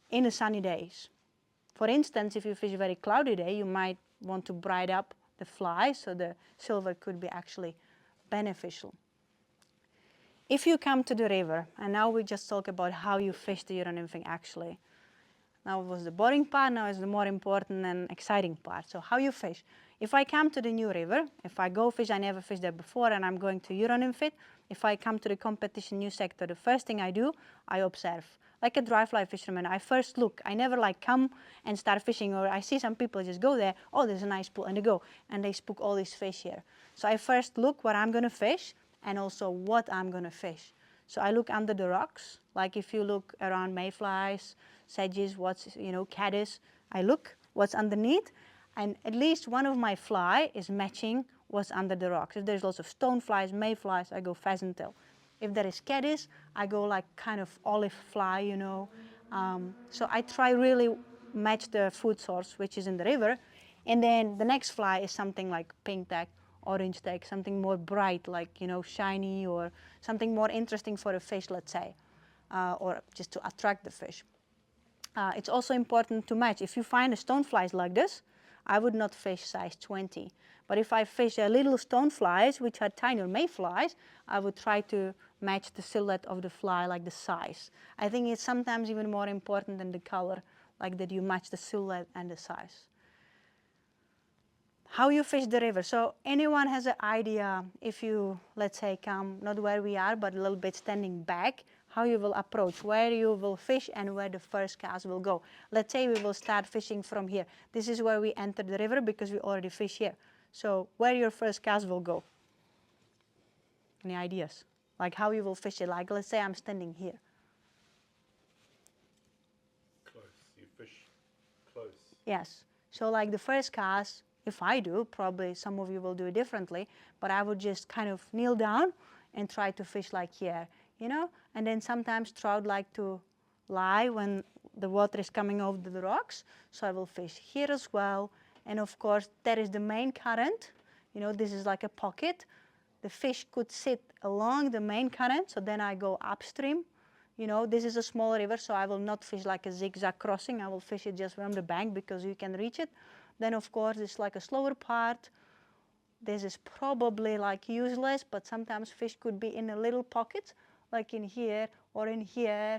in the sunny days. For instance, if you fish a very cloudy day, you might want to brighten up the fly, so the silver could be actually beneficial. If you come to the river, and now we just talk about how you fish the Euro Nymphing actually. Now it was the boring part, now it's the more important and exciting part. So how you fish. If I come to the new river, if I go fish, I never fished there before and I'm going to Euro Nymph it. If I come to the competition new sector, the first thing I do, I observe. like a dry fly fisherman. I first look. I never like come and start fishing, or I see some people just go there, oh, there's a nice pool, and they go, and they spook all these fish here. So I first look what I'm gonna fish, and also what I'm gonna fish. So I look under the rocks, like if you look around mayflies, sedges, caddis, I look what's underneath, and at least one of my fly is matching what's under the rocks. If there's lots of stoneflies, mayflies, I go pheasant tail. If there is caddis, I go like kind of olive fly, So I try really match the food source, which is in the river. And then the next fly is something like pink tag, orange tag, something more bright, like, shiny, or something more interesting for a fish, let's say, or just to attract the fish. It's also important to match. If you find a stoneflies like this, I would not fish size 20. But if I fish a little stoneflies, which are tiny mayflies, I would try to match the silhouette of the fly, like the size. I think it's sometimes even more important than the color, like that you match the silhouette and the size. How you fish the river. So anyone has an idea, if you, let's say, come not where we are, but a little bit standing back, how you will approach, where you will fish and where the first cast will go. Let's say we will start fishing from here. This is where we enter the river because we already fish here. So where your first cast will go? Any ideas? Like how you will fish it? Like let's say I'm standing here. Close. You fish close. Yes. So like the first cast, if I do, probably some of you will do it differently, but I would just kind of kneel down and try to fish like here, And then sometimes trout like to lie when the water is coming over the rocks. So I will fish here as well. And of course, there is the main current. This is like a pocket. The fish could sit along the main current, so then I go upstream. This is a small river, so I will not fish like a zigzag crossing. I will fish it just from the bank because you can reach it. Then of course it's like a slower part. This is probably like useless, but sometimes fish could be in a little pocket, like in here, or in here,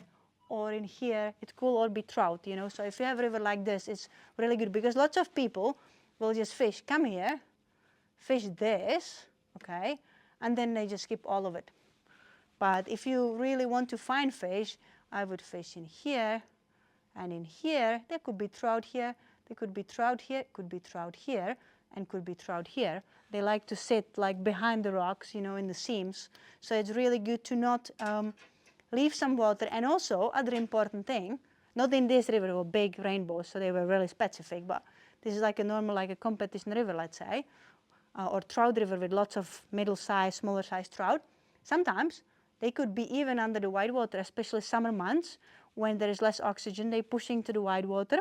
or in here. It could all be trout, So if you have a river like this, it's really good because lots of people will just fish, come here, fish this, okay, and then they just skip all of it. But if you really want to find fish, I would fish in here and in here. There could be trout here, there could be trout here, could be trout here, and could be trout here. They like to sit like behind the rocks, in the seams. So it's really good to not leave some water. And also, other important thing, not in this river, were big rainbows, so they were really specific, but this is like a normal, like a competition river, let's say, or trout river with lots of middle-sized, smaller-sized trout. Sometimes they could be even under the white water, especially summer months when there is less oxygen. They're pushing to the white water.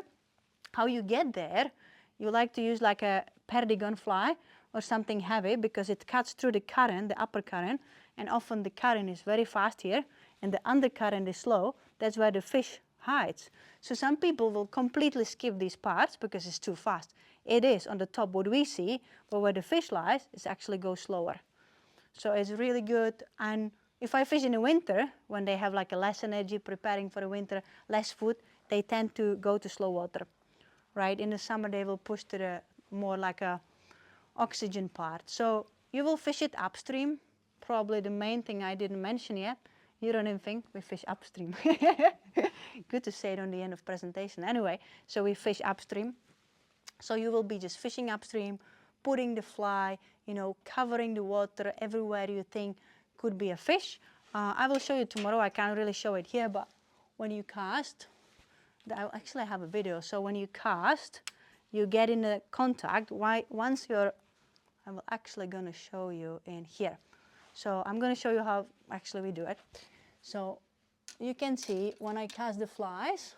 How you get there, you like to use like a perdigon fly or something heavy because it cuts through the current, the upper current, and often the current is very fast here and the undercurrent is slow. That's where the fish hides. So some people will completely skip these parts because it's too fast. It is on the top what we see, but where the fish lies, it actually goes slower. So it's really good. And if I fish in the winter, when they have like a less energy preparing for the winter, less food, they tend to go to slow water, right? In the summer, they will push to the more like a oxygen part. So you will fish it upstream. Probably the main thing I didn't mention yet, Euro Nymphing, we fish upstream. Good to say it on the end of presentation. Anyway, so we fish upstream. So you will be just fishing upstream, putting the fly, covering the water everywhere you think could be a fish. I will show you tomorrow. I can't really show it here, but when you cast, I actually have a video. So when you cast, you get in a contact. Once you're, I'm actually going to show you in here. So I'm going to show you how actually we do it. So you can see when I cast the flies,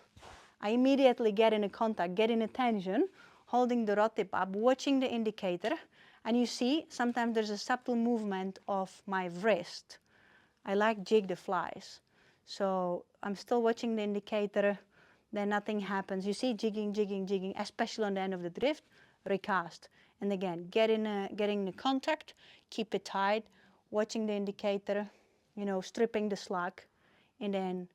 I immediately get in a contact, get in a tension, holding the rod tip up, watching the indicator, and you see sometimes there's a subtle movement of my wrist. I like jig the flies. So I'm still watching the indicator, then nothing happens. You see jigging, jigging, jigging, especially on the end of the drift, recast. And again, getting the contact, keep it tight, watching the indicator, stripping the slack, and then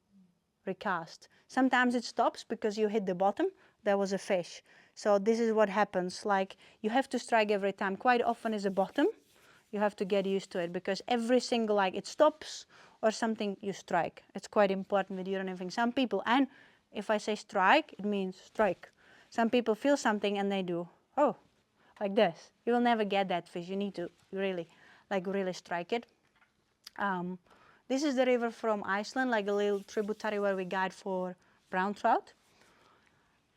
recast. Sometimes it stops because you hit the bottom, there was a fish. So this is what happens, like you have to strike every time. Quite often is a bottom, you have to get used to it because every single, like it stops or something you strike. It's quite important with Euro nymphing. Some people, and if I say strike, it means strike. Some people feel something and they do, oh, like this. You will never get that fish. You need to really strike it. This is the river from Iceland, like a little tributary where we guide for brown trout.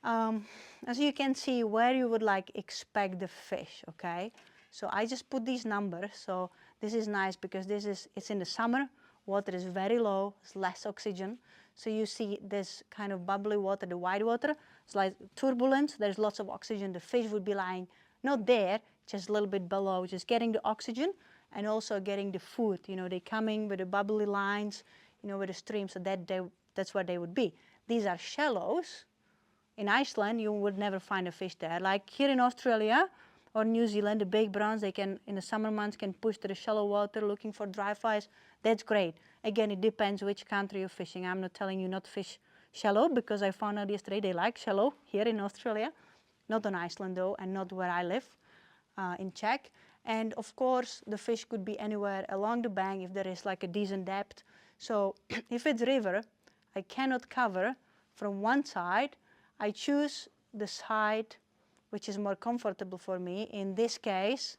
As you can see, where you would like expect the fish, okay? So I just put these numbers. So this is nice because it's in the summer. Water is very low, it's less oxygen. So you see this kind of bubbly water, the white water. It's like turbulence, there's lots of oxygen. The fish would be lying not there, just a little bit below, just getting the oxygen and also getting the food. You know, they're coming with the bubbly lines, you know, with the stream, so that's where they would be. These are shallows. In Iceland, you would never find a fish there. Like here in Australia or New Zealand, the big prawns, they can, in the summer months, can push to the shallow water looking for dry flies. That's great. Again, it depends which country you're fishing. I'm not telling you not to fish shallow because I found out yesterday they like shallow here in Australia. Not on Iceland though, and not where I live, in Czech. And of course, the fish could be anywhere along the bank if there is like a decent depth. So if it's river, I cannot cover from one side. I choose the side which is more comfortable for me. In this case,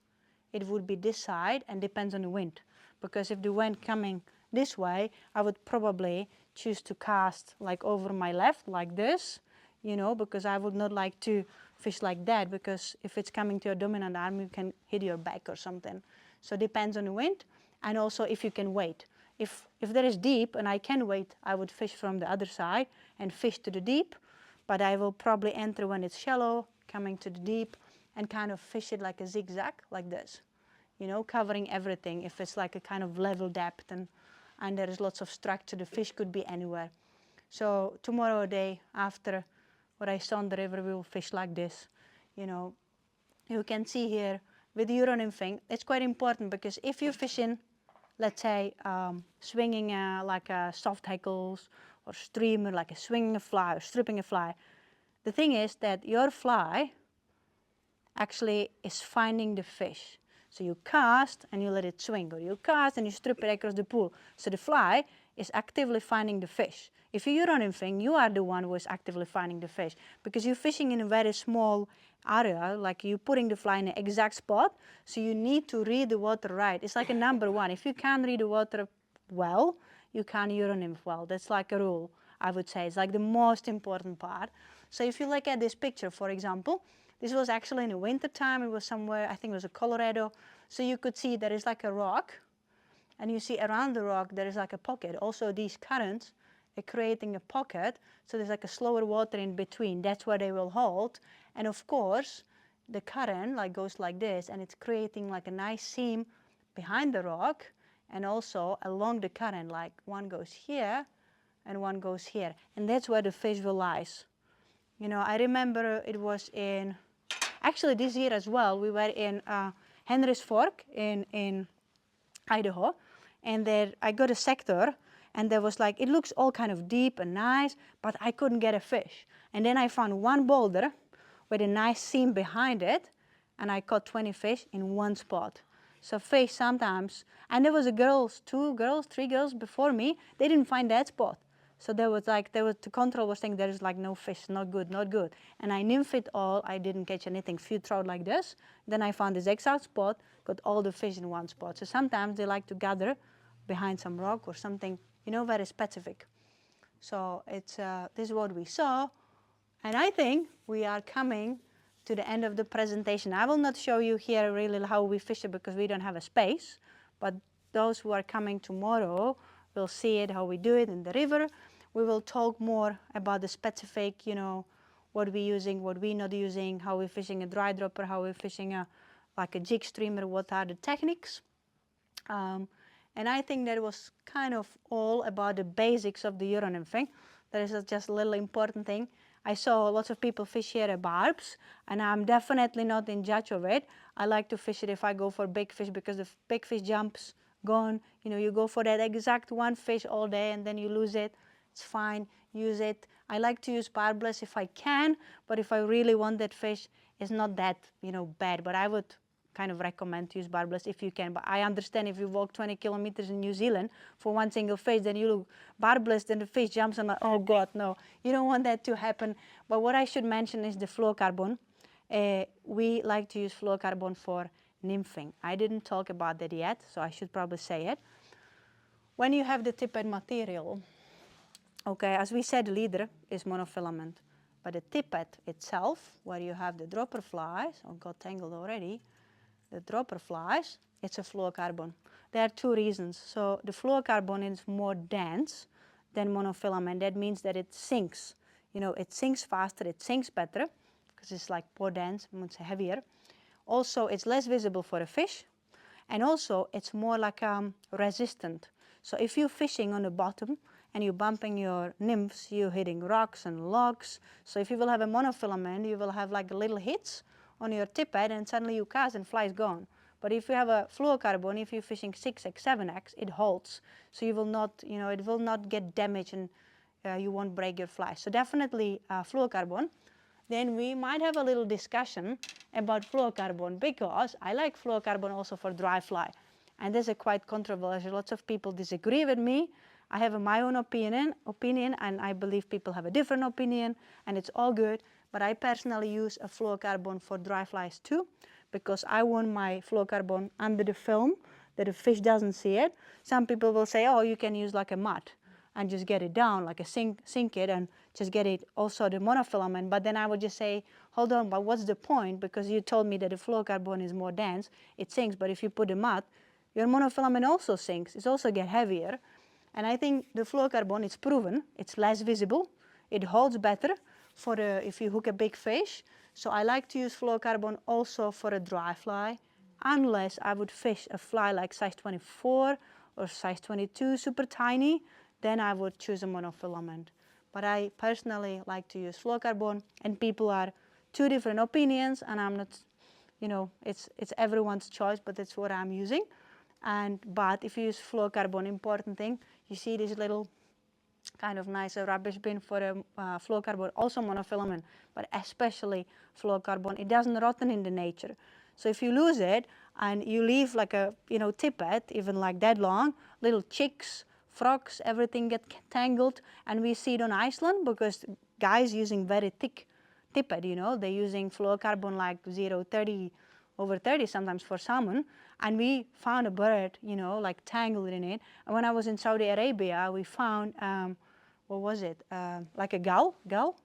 it would be this side and depends on the wind. Because if the wind coming this way, I would probably choose to cast like over my left, like this, you know, because I would not like to fish like that, because if it's coming to your dominant arm, you can hit your back or something. So it depends on the wind, and also if you can wait. If there is deep and I can wait, I would fish from the other side and fish to the deep, but I will probably enter when it's shallow, coming to the deep, and kind of fish it like a zigzag, like this. You know, covering everything. If it's like a kind of level depth and there is lots of structure, the fish could be anywhere. So tomorrow, day after what I saw on the river, we will fish like this. You know, you can see here with Euro nymphing, it's quite important because if you fish in, let's say, swinging like a soft hackles or streamer, like a swinging a fly or stripping a fly, the thing is that your fly actually is finding the fish. So you cast and you let it swing, or you cast and you strip it across the pool. So the fly is actively finding the fish. If you're Euro nymphing, you are the one who is actively finding the fish, because you're fishing in a very small area, like you're putting the fly in an exact spot, so you need to read the water right. It's like a number one. If you can't read the water well, you can't Euro nymph well. That's like a rule, I would say. It's like the most important part. So if you look at this picture, for example, this was actually in the winter time. It was somewhere, I think it was in Colorado. So you could see there is like a rock, and you see around the rock there is like a pocket. Also these currents are creating a pocket, so there's like a slower water in between. That's where they will hold. And of course, the current like goes like this, and it's creating like a nice seam behind the rock, and also along the current, like one goes here and one goes here. And that's where the fish will lies. You know, I remember it was in, actually this year as well, we were in Henry's Fork in Idaho, and there I got a sector, and there was like, it looks all kind of deep and nice, but I couldn't get a fish. And then I found one boulder with a nice seam behind it, and I caught 20 fish in one spot. So fish sometimes, and there was three girls before me, they didn't find that spot. So the control was saying there is like no fish, not good, not good. And I nymphed it all, I didn't catch anything, few trout like this. Then I found this exact spot, got all the fish in one spot. So sometimes they like to gather behind some rock or something, you know, very specific. So it's, this is what we saw. And I think we are coming to the end of the presentation. I will not show you here really how we fish it because we don't have a space, but those who are coming tomorrow will see it, how we do it in the river. We will talk more about the specific, you know, what we're using, what we're not using, how we're fishing a dry dropper, how we're fishing like a jig streamer, what are the techniques. And I think that was kind of all about the basics of the Euro nymphing. There is just a little important thing. I saw lots of people fish here at barbs, and I'm definitely not in judge of it. I like to fish it if I go for big fish, because the big fish jumps, gone. You know, you go for that exact one fish all day and then you lose it. It's fine, use it. I like to use barbless if I can, but if I really want that fish, it's not that, you know, bad. But I would kind of recommend to use barbless if you can. But I understand if you walk 20 kilometers in New Zealand for one single fish, then you look barbless, then the fish jumps and like, oh God, no. You don't want that to happen. But what I should mention is the fluorocarbon. We like to use fluorocarbon for nymphing. I didn't talk about that yet, so I should probably say it. When you have the tippet material, okay, as we said, the leader is monofilament. But the tippet itself, where you have the dropper flies, oh, got tangled already, the dropper flies, it's a fluorocarbon. There are two reasons. So the fluorocarbon is more dense than monofilament. That means that it sinks. You know, it sinks faster, it sinks better, because it's like more dense, much heavier. Also, it's less visible for a fish, and also it's more like resistant. So if you're fishing on the bottom and you're bumping your nymphs, you're hitting rocks and logs. So if you will have a monofilament, you will have like little hits on your tippet, and suddenly you cast and fly is gone. But if you have a fluorocarbon, if you're fishing 6x, 7x, it holds. So you will not, you know, it will not get damaged, and you won't break your fly. So definitely fluorocarbon. Then we might have a little discussion about fluorocarbon, because I like fluorocarbon also for dry fly. And this is quite controversial. Lots of people disagree with me. I have my own opinion, and I believe people have a different opinion, and it's all good. But I personally use a fluorocarbon for dry flies too, because I want my fluorocarbon under the film that the fish doesn't see it. Some people will say, oh, you can use like a mud and just get it down, like a sink it and just get it also the monofilament. But then I would just say, hold on, but what's the point? Because you told me that the fluorocarbon is more dense, it sinks, but if you put a mud, your monofilament also sinks. It's also get heavier. And I think the fluorocarbon, it's proven, it's less visible, it holds better for if you hook a big fish. So I like to use fluorocarbon also for a dry fly, unless I would fish a fly like size 24 or size 22, super tiny, then I would choose a monofilament. But I personally like to use fluorocarbon, and people are two different opinions, and I'm not, you know, it's everyone's choice, but that's what I'm using. But if you use fluorocarbon, important thing, you see this little kind of nice rubbish bin for a fluorocarbon, also monofilament, but especially fluorocarbon. It doesn't rotten in the nature. So if you lose it and you leave like a, you know, tippet, even like that long, little chicks, frogs, everything get tangled. And we see it on Iceland because guys using very thick tippet, you know, they're using fluorocarbon like 0.30 over 30 sometimes for salmon. And we found a bird, you know, like tangled in it. And when I was in Saudi Arabia, we found, what was it? Like a gull?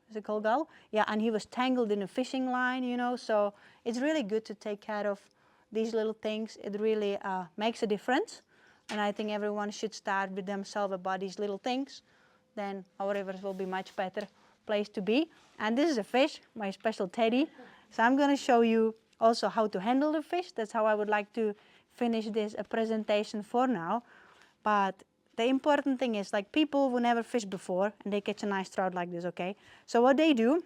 Is it called gull? Yeah, and he was tangled in a fishing line, you know. So it's really good to take care of these little things. It really makes a difference. And I think everyone should start with themselves about these little things. Then our rivers will be much better place to be. And this is a fish, my special teddy. So I'm going to show you also how to handle the fish. That's how I would like to finish this presentation for now. But the important thing is, like, people who never fished before and they catch a nice trout like this, okay? So what they do,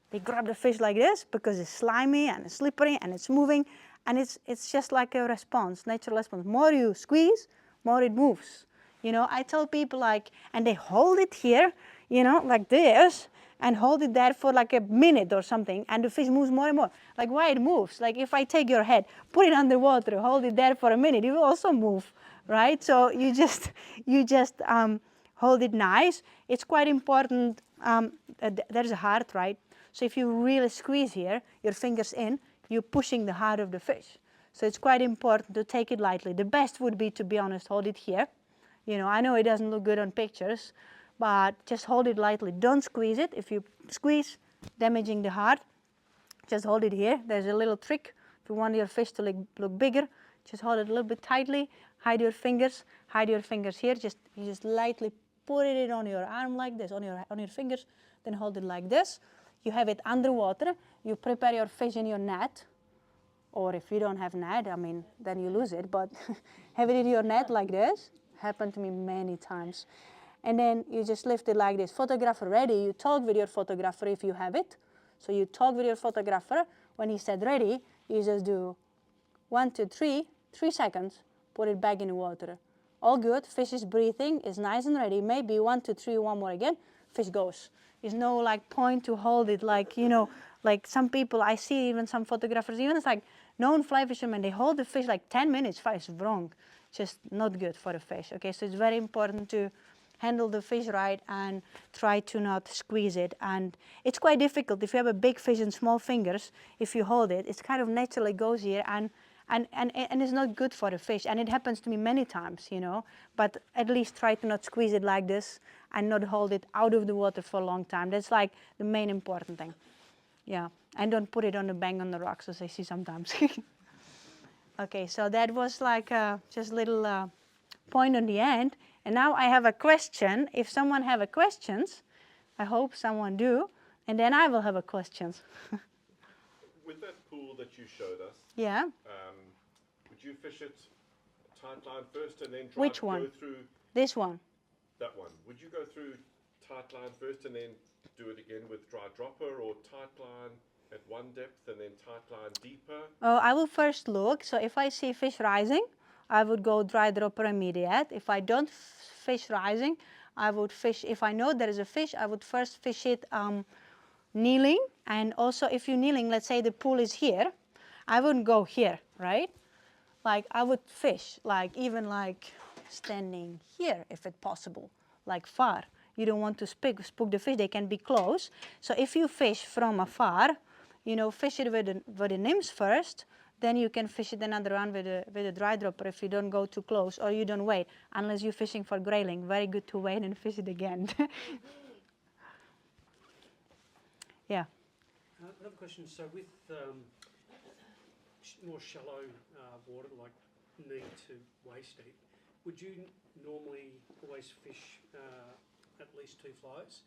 they grab the fish like this because it's slimy and it's slippery and it's moving, and it's just like a response, natural response. More you squeeze, more it moves. You know, I tell people like, and they hold it here, you know, like this, and hold it there for like a minute or something, and the fish moves more and more. Like, why it moves? Like, if I take your head, put it underwater, hold it there for a minute, it will also move, right? So you just hold it nice. It's quite important. There's a heart, right? So if you really squeeze here, your fingers in, you're pushing the heart of the fish. So it's quite important to take it lightly. The best would be, to be honest, hold it here. You know, I know it doesn't look good on pictures, but just hold it lightly. Don't squeeze it. If you squeeze, damaging the heart, just hold it here. There's a little trick. If you want your fish to look bigger, just hold it a little bit tightly. Hide your fingers here. You just lightly put it on your arm like this, on your fingers, then hold it like this. You have it underwater. You prepare your fish in your net, or if you don't have net, I mean, then you lose it, but have it in your net like this. Happened to me many times. And then you just lift it like this. Photographer ready, you talk with your photographer if you have it. So you talk with your photographer. When he said ready, you just do 1, 2, 3 seconds, put it back in the water. All good, fish is breathing, is nice and ready. Maybe 1, 2, 3, one more again, fish goes. There's no like point to hold it like, you know, like some people, I see even some photographers, even it's like known fly fishermen, they hold the fish like 10 minutes, it's wrong. Just not good for the fish, okay? So it's very important to handle the fish right and try to not squeeze it. And it's quite difficult if you have a big fish in small fingers, if you hold it, it kind of naturally goes here and it's not good for the fish. And it happens to me many times, you know, but at least try to not squeeze it like this and not hold it out of the water for a long time. That's like the main important thing. Yeah, and don't put it on the bank on the rocks as I see sometimes. Okay, so that was like just a little point on the end. And now I have a question. If someone have a questions, I hope someone do, and then I will have a questions. With that pool that you showed us, Yeah. Would you fish it tight line first and then Which one? go through This one. that one? Would you go through tight line first and then do it again with dry dropper, or tight line at one depth and then tight line deeper? Oh, I will first look. So if I see fish rising, I would go dry dropper immediate. If I don't fish rising, I would fish. If I know there is a fish, I would first fish it kneeling. And also if you're kneeling, let's say the pool is here, I wouldn't go here, right? Like I would fish, like even like standing here if it's possible, like far. You don't want to spook the fish, they can be close. So if you fish from afar, you know, fish it with the nymphs first, then you can fish it another round with a dry dropper if you don't go too close or you don't wait, unless you're fishing for grayling. Very good to wait and fish it again. Yeah. Another question. So with more shallow water, like knee to waist deep, would you normally always fish at least 2 flies?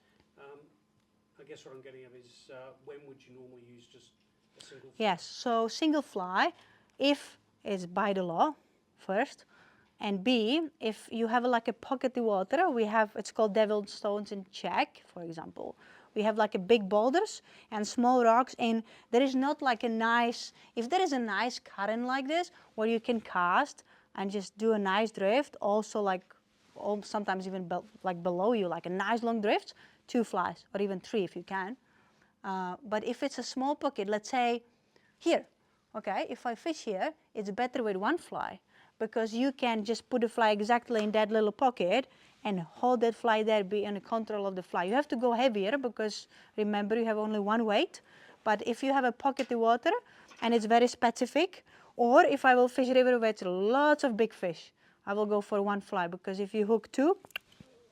I guess what I'm getting at is when would you normally use just a single fly? Yes, so single fly, if it's by the law first, and B, if you have like a pockety water, we have, it's called devil stones in Czech, for example. We have like a big boulders and small rocks, and there is not like a nice, if there is a nice current like this, where you can cast and just do a nice drift, also like, sometimes even like below you, like a nice long drift, 2 flies, or even 3 if you can. But if it's a small pocket, let's say here, okay, if I fish here, it's better with 1 fly, because you can just put the fly exactly in that little pocket and hold that fly there, be in control of the fly. You have to go heavier because remember you have only 1 weight. But if you have a pockety water and it's very specific, or if I will fish river with lots of big fish, I will go for 1 fly, because if you hook 2,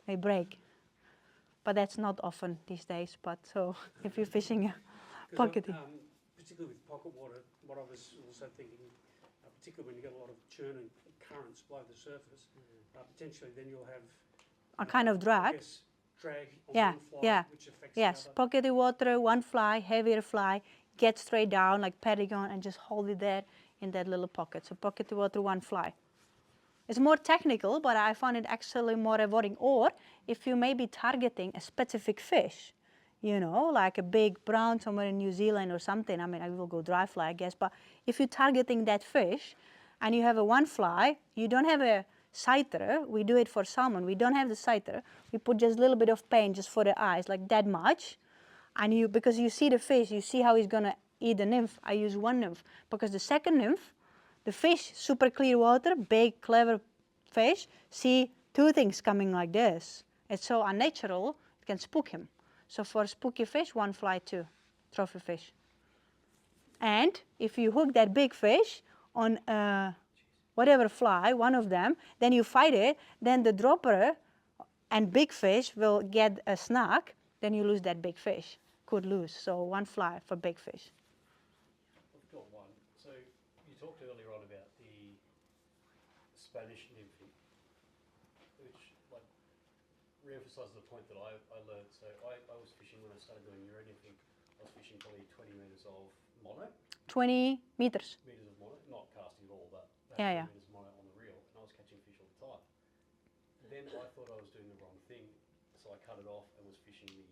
they break. But that's not often these days. But so if you're fishing a pockety. Particularly with pocket water, what I was also thinking, particularly when you get a lot of churning currents below the surface, potentially then you'll have A kind of drag. I guess, drag on Yeah, one fly, yeah. which affects Yes, the other. pockety water, 1 fly, heavier fly, get straight down like pentagon and just hold it there in that little pocket. So pockety water, 1 fly. It's more technical, but I found it actually more rewarding. Or if you may be targeting a specific fish, you know, like a big brown somewhere in New Zealand or something. I mean, I will go dry fly, I guess. But if you're targeting that fish and you have a 1 fly, you don't have a sighter. We do it for salmon. We don't have the sighter. We put just a little bit of paint just for the eyes, like that much. And you, because you see the fish, you see how he's going to eat the nymph. I use 1 nymph, because the second nymph, the fish, super clear water, big, clever fish, see 2 things coming like this. It's so unnatural, it can spook him. So for spooky fish, 1 fly, 2 trophy fish. And if you hook that big fish on whatever fly, 1 of them, then you fight it, then the dropper and big fish will get a snack, then you lose that big fish. Could lose. So 1 fly for big fish. I've got one. So you talked earlier on about the Spanish nymphing, which like re-emphasises the point that I learned. So I was fishing when I started doing Euro Nymphing. I was fishing probably 20 metres of mono. 20 meters. Metres of mono, not casting at all, but Yeah, yeah. metres mono on the reel, and I was catching fish all the time. Then I thought I was doing the wrong thing, so I cut it off and was fishing the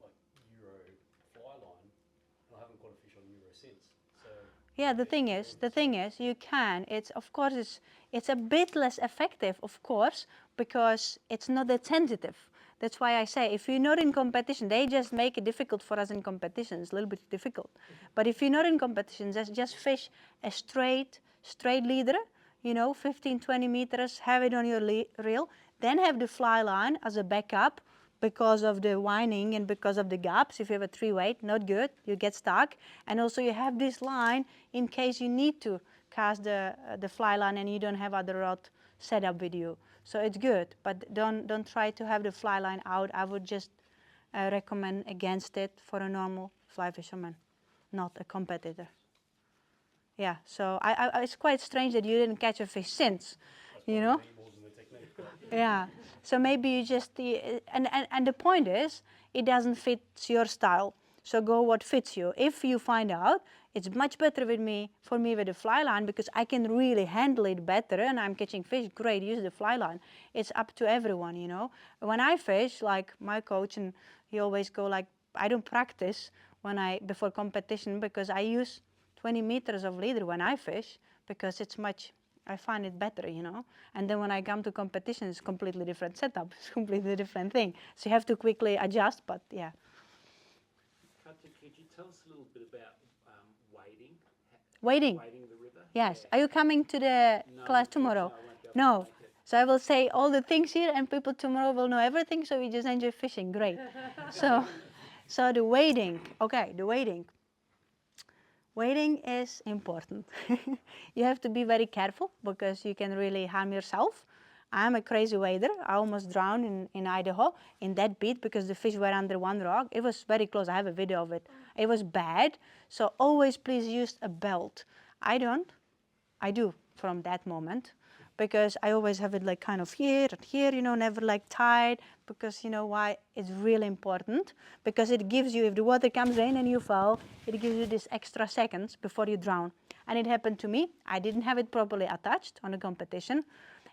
like Euro fly line, and I haven't caught a fish on Euro since. So Yeah, the thing is, you can. It's of course it's a bit less effective, of course, because it's not that sensitive. That's why I say, if you're not in competition, they just make it difficult for us in competition. It's a little bit difficult. But if you're not in competition, just fish a straight leader, 15, 20 meters, have it on your reel, then have the fly line as a backup because of the winding and because of the gaps. If you have a 3-weight, not good, you get stuck. And also you have this line in case you need to cast the fly line and you don't have other rod set up with you. So it's good, but don't try to have the fly line out. I would just recommend against it for a normal fly fisherman, not a competitor. Yeah, so it's quite strange that you didn't catch a fish since, Yeah, so maybe you just, and the point is, it doesn't fit your style. So go what fits you. If you find out, it's much better for me with the fly line because I can really handle it better and I'm catching fish, great, use the fly line. It's up to everyone, When I fish, like my coach, and he always go like, I don't practice before competition because I use 20 meters of leader when I fish because I find it better, And then when I come to competition, it's completely different setup. It's completely different thing. So you have to quickly adjust, but yeah. Katka, could you tell us a little bit about wading? Wading? Wading the river? Yes. Yeah. Are you coming to the class tomorrow? I won't be able to No. make it. So I will say all the things here and people tomorrow will know everything, so we just enjoy fishing. Great. So the wading. Okay, the wading. Wading is important. You have to be very careful because you can really harm yourself. I'm a crazy wader. I almost drowned in Idaho in that beat because the fish were under one rock. It was very close. I have a video of it. It was bad. So always please use a belt. I don't. I do from that moment because I always have it like kind of here and here, never like tight because why? It's really important because it gives you, if the water comes in and you fall, it gives you this extra seconds before you drown. And it happened to me. I didn't have it properly attached on a competition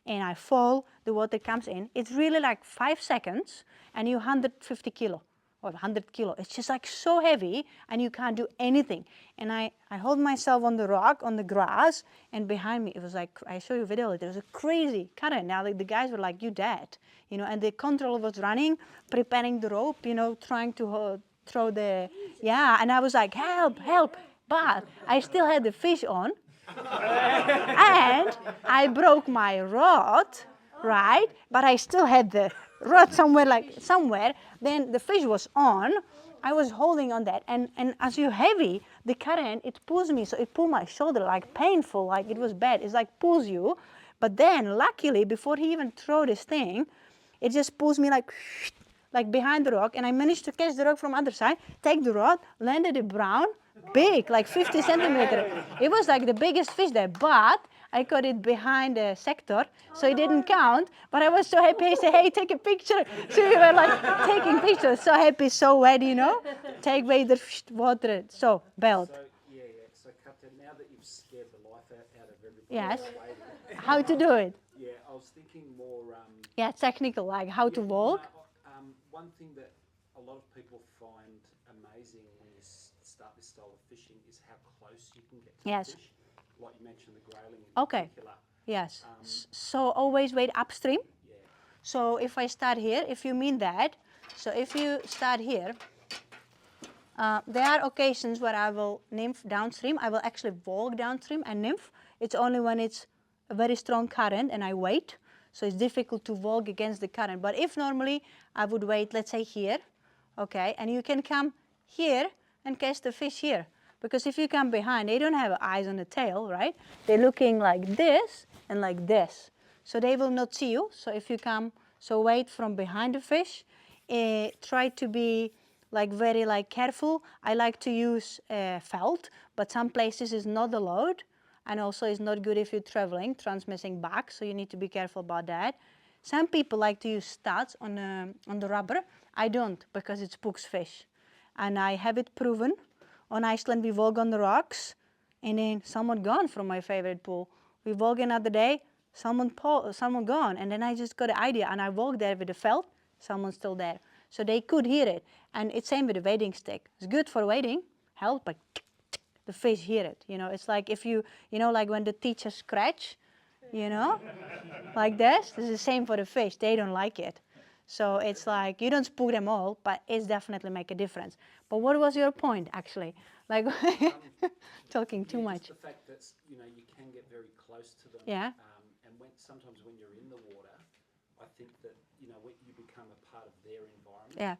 and I fall, the water comes in. It's really like 5 seconds and you're 150 kilo or 100 kilo. It's just like so heavy and you can't do anything. And I hold myself on the rock, on the grass, and behind me, it was like, I show you a video, it was a crazy current. Now the guys were like, you dead, and the controller was running, preparing the rope, trying to throw the, yeah, and I was like, help, help. But I still had the fish on. And I broke my rod, right? But I still had the rod somewhere. Then the fish was on. I was holding on that. And as you're heavy, the current, it pulls me. So it pulled my shoulder like painful, like it was bad. It's like pulls you. But then luckily, before he even threw this thing, it just pulls me like behind the rock. And I managed to catch the rock from the other side, take the rod, landed it brown, big, like 50 centimeters. It was like the biggest fish there, but I caught it behind the sector, so it didn't count. But I was so happy. I said, hey, take a picture. So we were like taking pictures, so happy, so wet, Take away the water, so belt. So, yeah. So, Katka, now that you've scared the life out of everybody Yes. wading, How to do it? yeah, I was thinking more... Yeah, technical, like how to walk. One thing that a lot of people find amazing when you start this style of fishing is how close you can get to Yes. the fish. Like you mentioned, the grayling in Okay. particular. Yes. So always wade upstream. Yeah. So if I start here, if you mean that, so if you start here, there are occasions where I will nymph downstream. I will actually walk downstream and nymph. It's only when it's a very strong current and I wait. So it's difficult to walk against the current. But if normally I would wait, let's say here, okay, and you can come here and catch the fish here. Because if you come behind, they don't have eyes on the tail, right? They're looking like this and like this. So they will not see you. So if you come, so wait from behind the fish. Try to be very careful. I like to use felt, but some places is not allowed. And also it's not good if you're traveling, transmitting back, so you need to be careful about that. Some people like to use studs on the rubber. I don't, because it spooks fish. And I have it proven. On Iceland, we walk on the rocks, and then someone gone from my favorite pool. We walk another day, someone gone, and then I just got an idea, and I walk there with the felt, someone's still there. So they could hear it. And it's same with the wading stick. It's good for wading, help, but the fish hear it. It's like if you, like when the teacher scratch, like this. This is the same for the fish. They don't like it. So it's like you don't spook them all, but it's definitely make a difference. But what was your point actually? Like talking too Yeah, much. just the fact that you know you can get very close to them. Yeah. And sometimes when you're in the water, I think that you know you become a part of their environment. Yeah.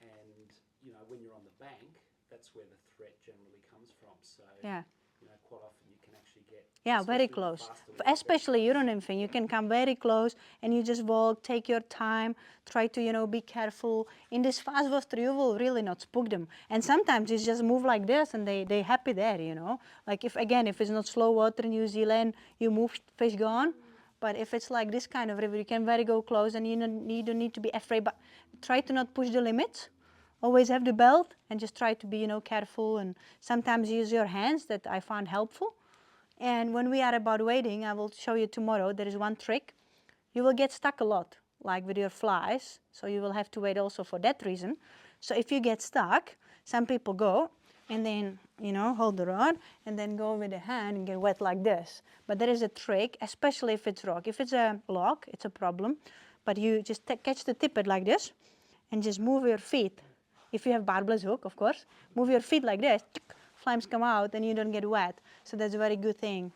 And you know when you're on the bank, that's where the threat generally comes from. So Yeah. you know quite often you can actually get Very especially with close. faster water, very Especially close. Euro Nymphing, you can come very close and you just walk, take your time, try to, you know, be careful. In this fast water, you will really not spook them. And sometimes it's just move like this and they happy there, you know. Like if it's not slow water in New Zealand, you move, fish gone. But if it's like this kind of river, you can very go close and you don't need to be afraid, but try to not push the limits. Always have the belt and just try to be, you know, careful and sometimes use your hands that I found helpful. And when we are about wading, I will show you tomorrow, there is one trick. You will get stuck a lot, like with your flies, so you will have to wait also for that reason. So if you get stuck, some people go and then, you know, hold the rod and then go with the hand and get wet like this. But there is a trick, especially if it's rock. If it's a log, it's a problem. But you just catch the tippet like this and just move your feet. If you have barbless hook, of course, move your feet like this, flames come out and you don't get wet. So that's a very good thing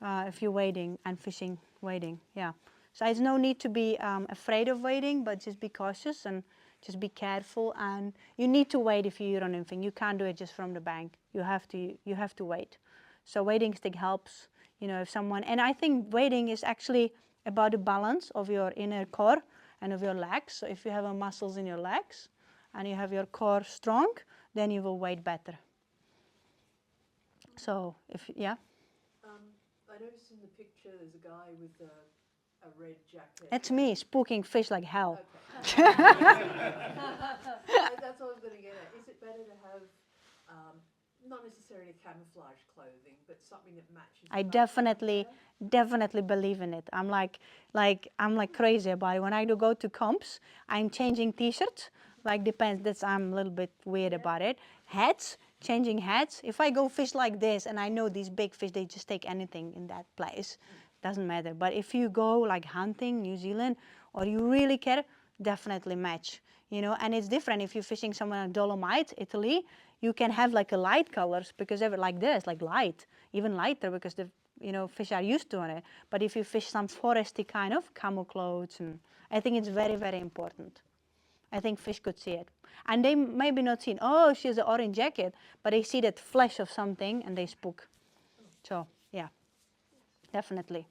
if you're wading and fishing, wading, yeah. So there's no need to be afraid of wading, but just be cautious and just be careful. And you need to wade if you're Euro Nymphing. You can't do it just from the bank. You have to wade. So wading stick helps, you know, if someone, and I think wading is actually about the balance of your inner core and of your legs. So if you have muscles in your legs and you have your core strong, then you will wade better. So yeah. I noticed in the picture there's a guy with a red jacket. That's me, spooking fish like hell. Okay. That's what I was going to get at. Is it better to have not necessarily camouflage clothing, but something that matches? I definitely believe in it. I'm like crazy about it. When I do go to comps, I'm changing t-shirts. Like depends. I'm a little bit weird about it. Hats, changing hats. If I go fish like this, and I know these big fish, they just take anything in that place. Doesn't matter. But if you go like hunting, New Zealand, or you really care, definitely match. You know, and it's different if you're fishing somewhere in Dolomites, Italy. You can have like a light colors because like this, like light, even lighter because the fish are used to it. But if you fish some foresty kind of camo clothes, and I think it's very, very important. I think fish could see it. And they maybe not seen, oh, she has an orange jacket, but they see that flash of something and they spook. So, yeah, definitely.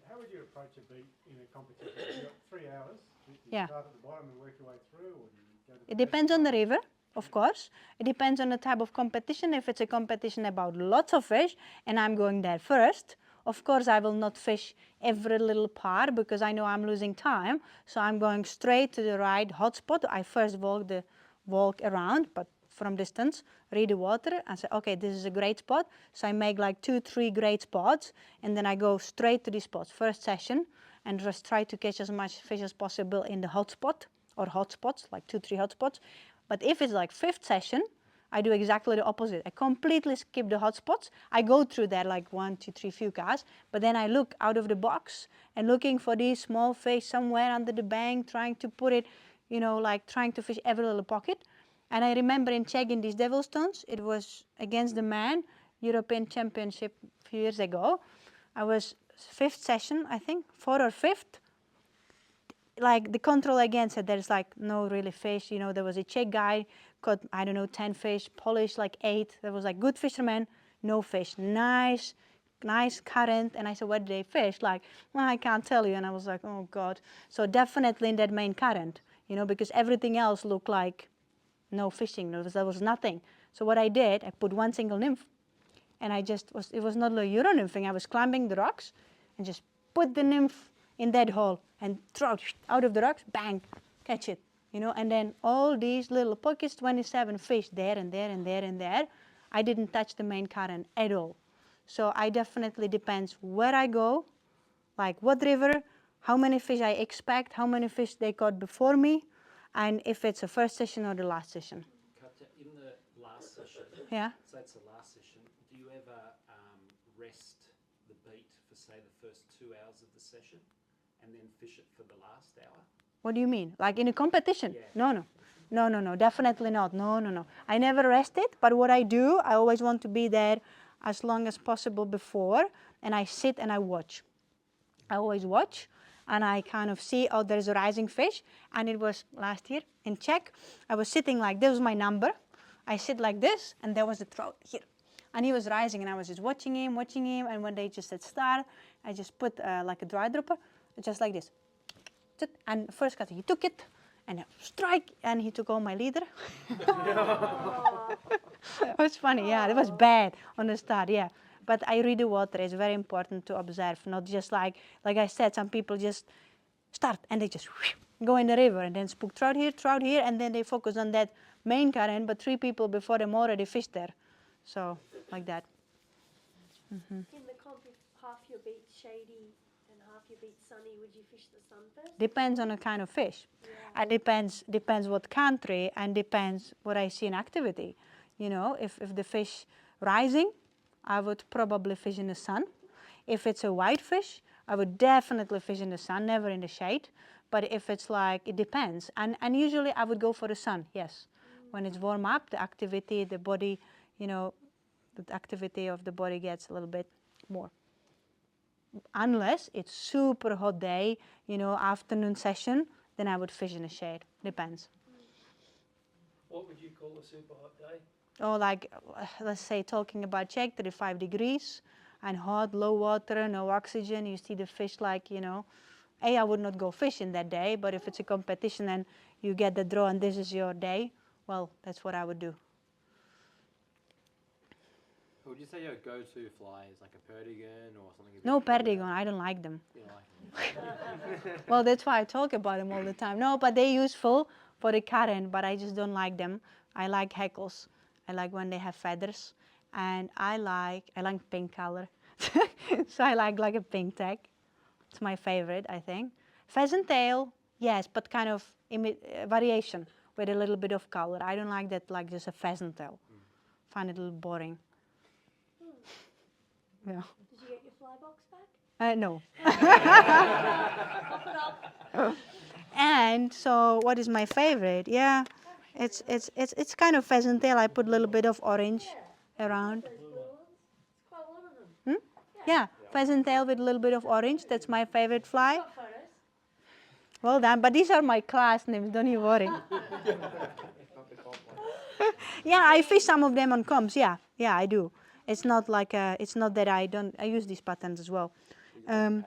How would you approach a beat in a competition? You've got 3 hours. Do you Yeah. start at the bottom and work your way through, or do you go to the It depends on the river, of course. It depends on the type of competition. If it's a competition about lots of fish and I'm going there first, of course I will not fish every little part because I know I'm losing time. So I'm going straight to the right hotspot. I first walk around, but from distance, read the water and say, okay, this is a great spot. So I make like 2-3 great spots and then I go straight to these spots. First session and just try to catch as much fish as possible in the hotspot or hotspots, like 2-3 hotspots. But if it's like 5th session, I do exactly the opposite. I completely skip the hotspots. I go through there like 1, 2, 3 few casts, but then I look out of the box and looking for these small fish somewhere under the bank, trying to put it, like trying to fish every little pocket. And I remember in Czech in these devil stones, it was against the man, European Championship a few years ago. I was 5th session, I think, 4th or 5th. Like the control again said there's like no really fish. There was a Czech guy, caught, 10 fish, polished like 8. There was like good fisherman, no fish. Nice current. And I said, what did they fish? Like, well, I can't tell you. And I was like, oh God. So definitely in that main current, because everything else looked like no fishing. There was nothing. So what I did, I put one single nymph. And it was not a Euro nymphing. I was climbing the rocks and just put the nymph in that hole and throw it out of the rocks, bang, catch it, and then all these little pockets, 27 fish there and there and there and there. I didn't touch the main current at all. So I definitely depends where I go, like what river, how many fish I expect, how many fish they caught before me, and if it's the first session or the last session. Katja, in the last session, Yeah. so it's the last session, do you ever rest the beat for, say, the first 2 hours of the session? and then fish it for the last hour? What do you mean? Like in a competition? Yeah. No, definitely not. No. I never rested, but what I do, I always want to be there as long as possible before, and I sit and I watch. I always watch, and I kind of see, oh, there's a rising fish, and it was last year in Czech. I was sitting like, this was my number. I sit like this, and there was a trout here. And he was rising, and I was just watching him, and when they just said start, I just put like a dry dropper, just like this. And first cut, he took it, and strike, and he took all my leader. It was funny, yeah, it was bad on the start, yeah. But I read the water, it's very important to observe, not just like I said, some people just start, and they just go in the river, and then spook trout here, and then they focus on that main current, but 3 people before them already fished there. So, like that. In the comp, if half your beat's shady and half your beat's sunny, would you fish the sun first? Depends on the kind of fish. Yeah. And depends what country, and depends what I see in activity. You know, if the fish rising, I would probably fish in the sun. If it's a white fish, I would definitely fish in the sun, never in the shade. But if it's like, it depends. And usually I would go for the sun, yes. When it's warm up, the activity, the body, you know, the activity of the body gets a little bit more. Unless it's super hot day, you know, afternoon session, then I would fish in the shade. Depends. What would you call a super hot day? Or like, let's say, talking about Czech, 35 degrees, and hot, low water, no oxygen. You see the fish like, you know, I would not go fishing that day, but if it's a competition and you get the draw and this is your day, well, that's what I would do. Would you say your go-to fly is like a perdigan or something? No perdigan, I don't like them. You don't like them? Well, that's why I talk about them all the time. No, but they're useful for the current, but I just don't like them. I like hackles. I like when they have feathers, and I like pink color. So I like a pink tag. It's my favorite, I think. Pheasant tail, yes, but kind of variation with a little bit of color. I don't like that like just a pheasant tail. Find it a little boring. Yeah. Did you get your fly box back? No. Pop it up. And so, what is my favorite? Yeah, it's kind of pheasant tail. I put a little bit of orange around. Those blue ones. It's quite a lot of them. Yeah, pheasant tail with a little bit of orange. That's my favorite fly. Got photos. Well done. But these are my class names. Don't you worry. Yeah, I fish some of them on comps. Yeah, I do. It's not like it's not that I don't. I use these patterns as well. Yeah.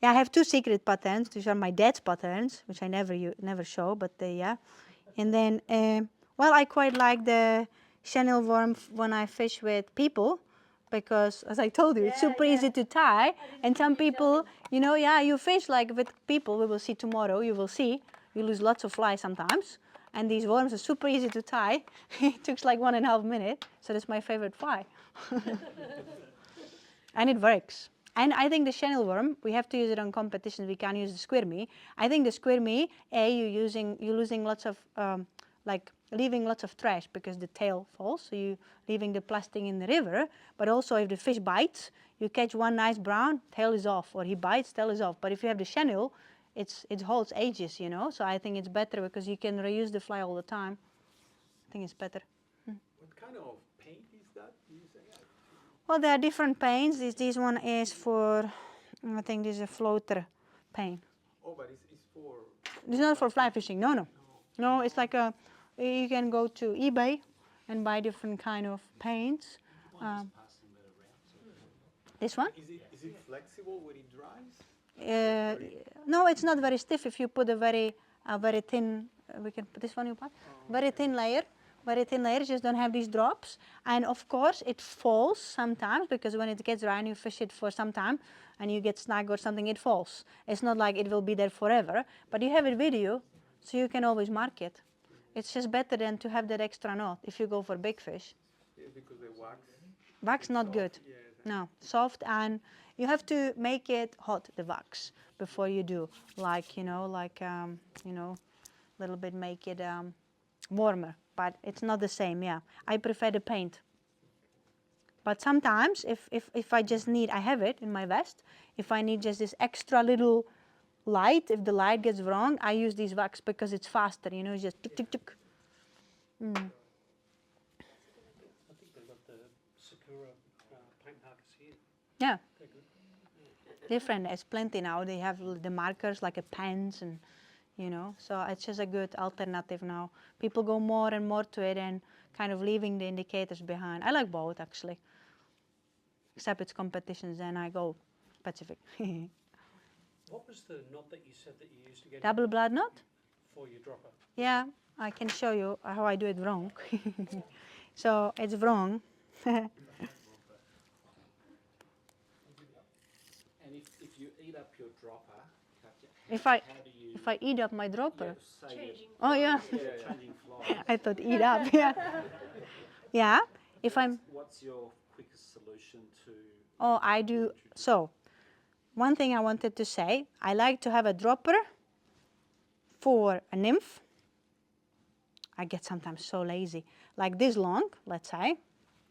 Yeah, I have 2 secret patterns. These are my dad's patterns, which I never show, but yeah. And then, well, I quite like the chenille worm when I fish with people, because, as I told you, it's super easy to tie. And some people, you know, you fish like with people. We will see tomorrow. You will see. You lose lots of flies sometimes. And these worms are super easy to tie. It took like 1.5 minutes. So that's my favorite fly. And it works. And I think the chenille worm, we have to use it on competitions. We can't use the squirmy. I think the squirmy, you're losing lots of, like leaving lots of trash because the tail falls. So you're leaving the plastic in the river. But also if the fish bites, you catch one nice brown, tail is off. Or he bites, tail is off. But if you have the chenille, it holds ages, you know. So I think it's better because you can reuse the fly all the time. I think it's better. What kind of paint is that? You say? Well, there are different paints. This one is for, I think this is a floater paint. Oh, but it's for... It's not for fly fishing, no. No, it's like you can go to eBay and buy different kind of paints. This one? Is it flexible when it dries? No, it's not very stiff. If you put a very thin, we can put this one you put, very thin layer, just don't have these drops. And of course it falls sometimes because when it gets dry and you fish it for some time and you get snag or something, it falls. It's not like it will be there forever, but you have it with you, so you can always mark it. It's just better than to have that extra knot if you go for big fish. Yeah, because the wax. Wax not good. Yeah, No, soft, and you have to make it hot, the wax, before you do. Like, little bit make it warmer, but it's not the same, yeah. I prefer the paint. But sometimes if I just need, I have it in my vest, if I need just this extra little light, if the light gets wrong, I use these wax because it's faster, you know, it's just tuk tuk tuk. I think they've got the Sakura paint markers here. Yeah. They're good. Different, there's plenty now. They have the markers like a pens and, you know, so it's just a good alternative now. People go more and more to it and kind of leaving the indicators behind. I like both actually. Except it's competitions, then I go Pacific. What was the knot that you said that you used again Double blood knot? for your dropper? Yeah, I can show you how I do it wrong. So it's wrong. And if you eat up your dropper, Katja, If I eat up my dropper. say Changing. Oh yeah. you're changing flies, I thought eat up. Yeah. Yeah. If I'm. what's your quickest solution to? Oh, I do. So, one thing I wanted to say, I like to have a dropper for a nymph. I get sometimes so lazy. Like this long, let's say,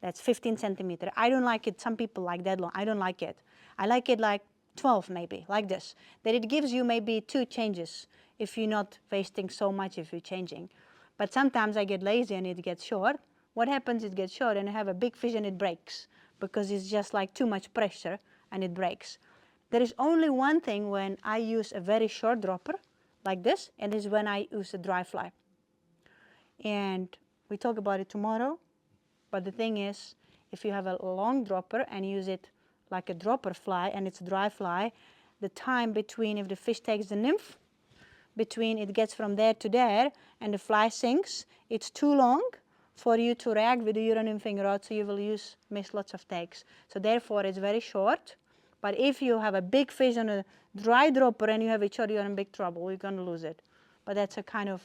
that's 15 centimeter. I don't like it, some people like that long. I don't like it. I like it like 12 maybe, like this. That it gives you maybe 2 changes if you're not wasting so much if you're changing. But sometimes I get lazy and it gets short. What happens, it gets short and I have a big fish and it breaks because it's just like too much pressure and it breaks. There is only one thing when I use a very short dropper like this, and is when I use a dry fly. And we talk about it tomorrow, but the thing is, if you have a long dropper and use it like a dropper fly and it's a dry fly, the time between if the fish takes the nymph, between it gets from there to there and the fly sinks, it's too long for you to react with the Euro Nymphing rod, so you will miss lots of takes. So therefore it's very short, but if you have a big fish on a dry dropper and you have it short, you're in big trouble, you're going to lose it. But that's a kind of,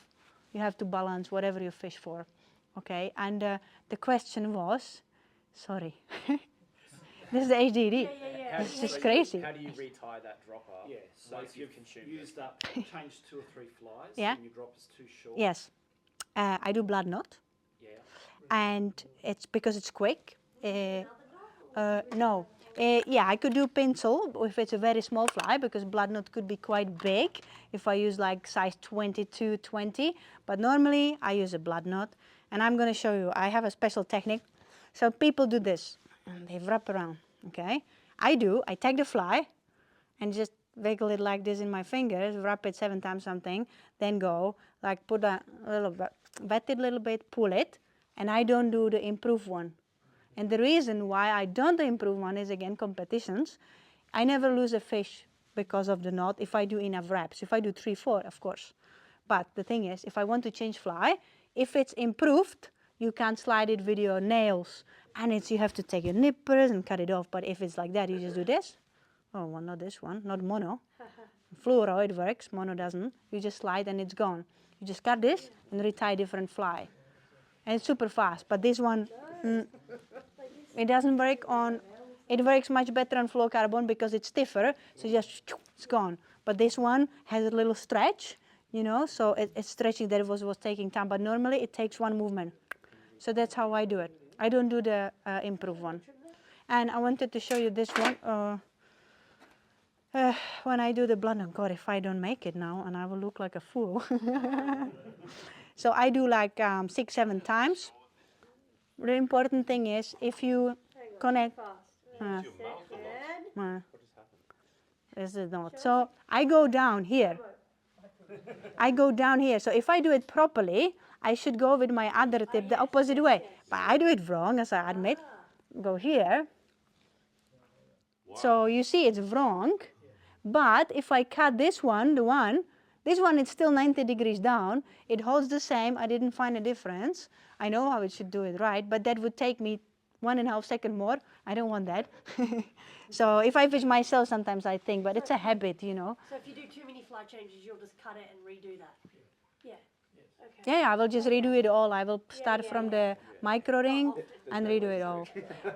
you have to balance whatever you fish for, okay? And the question was, sorry, this is the HDD. It's just crazy. How do you retie that dropper? Yeah, so once if you've consumed used up, changed 2 or 3 flies, Yeah. and your dropper's too short. Yes, I do blood knot, Yeah. and it's because it's quick. No. Yeah, I could do pencil if it's a very small fly because blood knot could be quite big if I use like size 22, 20. But normally I use a blood knot, and I'm going to show you. I have a special technique. So people do this and they wrap around, okay? I take the fly and just wiggle it like this in my fingers, wrap it 7 times something, then go, like put a little bit, wet it a little bit, pull it, and I don't do the improved one. And the reason why I don't do improved one is, again, competitions. I never lose a fish because of the knot if I do enough wraps. If I do 3, 4, of course. But the thing is, if I want to change fly, if it's improved, you can't slide it with your nails. And you have to take your nippers and cut it off. But if it's like that, you just do this. Oh, well, not this one, not mono. Fluoro, it works, mono doesn't. You just slide and it's gone. You just cut this and retie different fly. And it's super fast, but this one, it doesn't work on, it works much better on fluorocarbon because it's stiffer, so just, it's gone. But this one has a little stretch, you know, so it's stretching that was taking time, but normally it takes 1 movement. So that's how I do it. I don't do the improved one. And I wanted to show you this one. When I do the blood, oh God, if I don't make it now, and I will look like a fool. So I do like 6, 7 times. The important thing is if you connect. This is not. So I go down here. I go down here. So if I do it properly, I should go with my other tip the opposite way. But I do it wrong, as I admit. Go here. So you see it's wrong. But if I cut this one, this one is still 90 degrees down. It holds the same. I didn't find a difference. I know how it should do it right, but that would take me 1.5 seconds more. I don't want that. So if I fish myself, sometimes I think, but it's a habit, you know. So if you do too many fly changes, you'll just cut it and redo that? Yeah. Okay. Yeah, I will just redo it all. I will start from the micro ring and redo it all.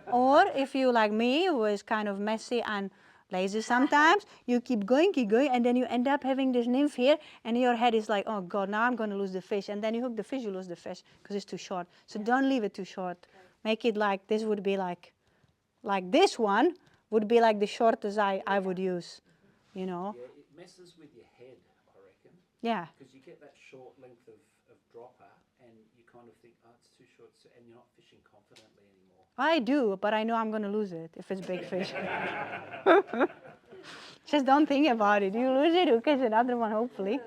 Or if you, like me, who is kind of messy and lazy sometimes, you keep going, and then you end up having this nymph here, and your head is like, oh God, now I'm going to lose the fish. And then you hook the fish, you lose the fish because it's too short. So don't leave it too short. Make it like, this would be like like this one would be like the shortest I would use, you know. Yeah, it messes with your head, I reckon. Yeah. Because you get that short length of dropper and you kind of think, oh, it's too short, and you're not fishing confidently anymore. I do, but I know I'm going to lose it if it's big fish. Just don't think about it. You lose it, you catch another one, hopefully.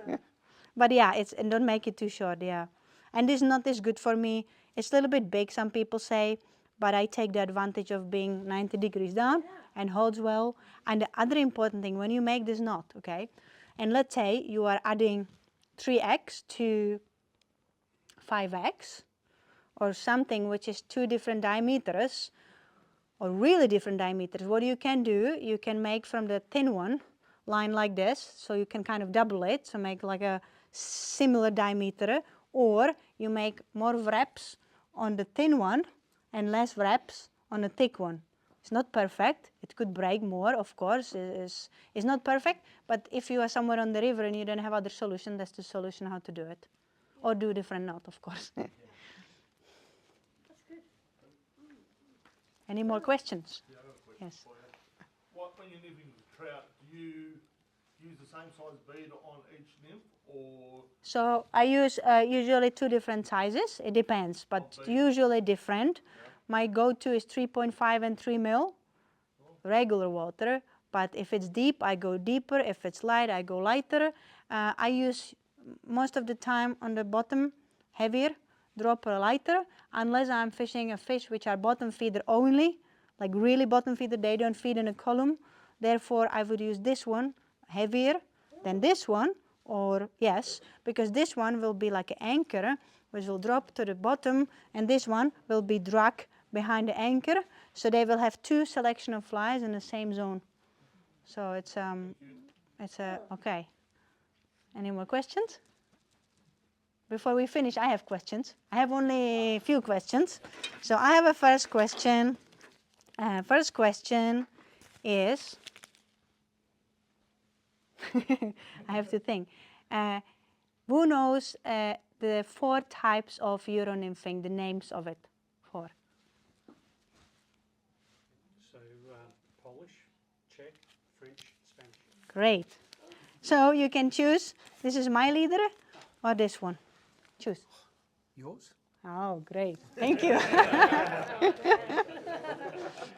But yeah, and don't make it too short, yeah. And this knot is good for me. It's a little bit big, some people say, but I take the advantage of being 90 degrees down and holds well. And the other important thing, when you make this knot, okay, and let's say you are adding 3x to 5x, or something which is 2 different diameters, or really different diameters, what you can do, you can make from the thin one line like this, so you can kind of double it, so make like a similar diameter, or you make more wraps on the thin one and less wraps on the thick one. It's not perfect, it could break more, of course, it's not perfect, but if you are somewhere on the river and you don't have other solution, that's the solution how to do it. Or do different knot, of course. That's good. Any more questions? Yeah, I got a question Yes. for you. When you're nymphing trout, do you use the same size bead on each nymph, or? So I use usually 2 different sizes. It depends, but usually different. Yeah. My go-to is 3.5 and 3 mil, regular water. But if it's deep, I go deeper. If it's light, I go lighter. I use most of the time on the bottom heavier, dropper lighter, unless I'm fishing a fish which are bottom feeder only, like really bottom feeder. They don't feed in a column. Therefore, I would use this one heavier than this one, or yes, because this one will be like an anchor, which will drop to the bottom, and this one will be dragged behind the anchor, so they will have 2 selection of flies in the same zone. So it's okay. Any more questions? Before we finish, I have questions. I have only a few questions. So I have a first question. First question is, I have to think. Who knows the 4 types of Euro nymphing, the names of it? 4. So Polish, Czech, French, Spanish. Great. So you can choose, this is my leader or this one. Choose. Yours? Oh, great. Thank you.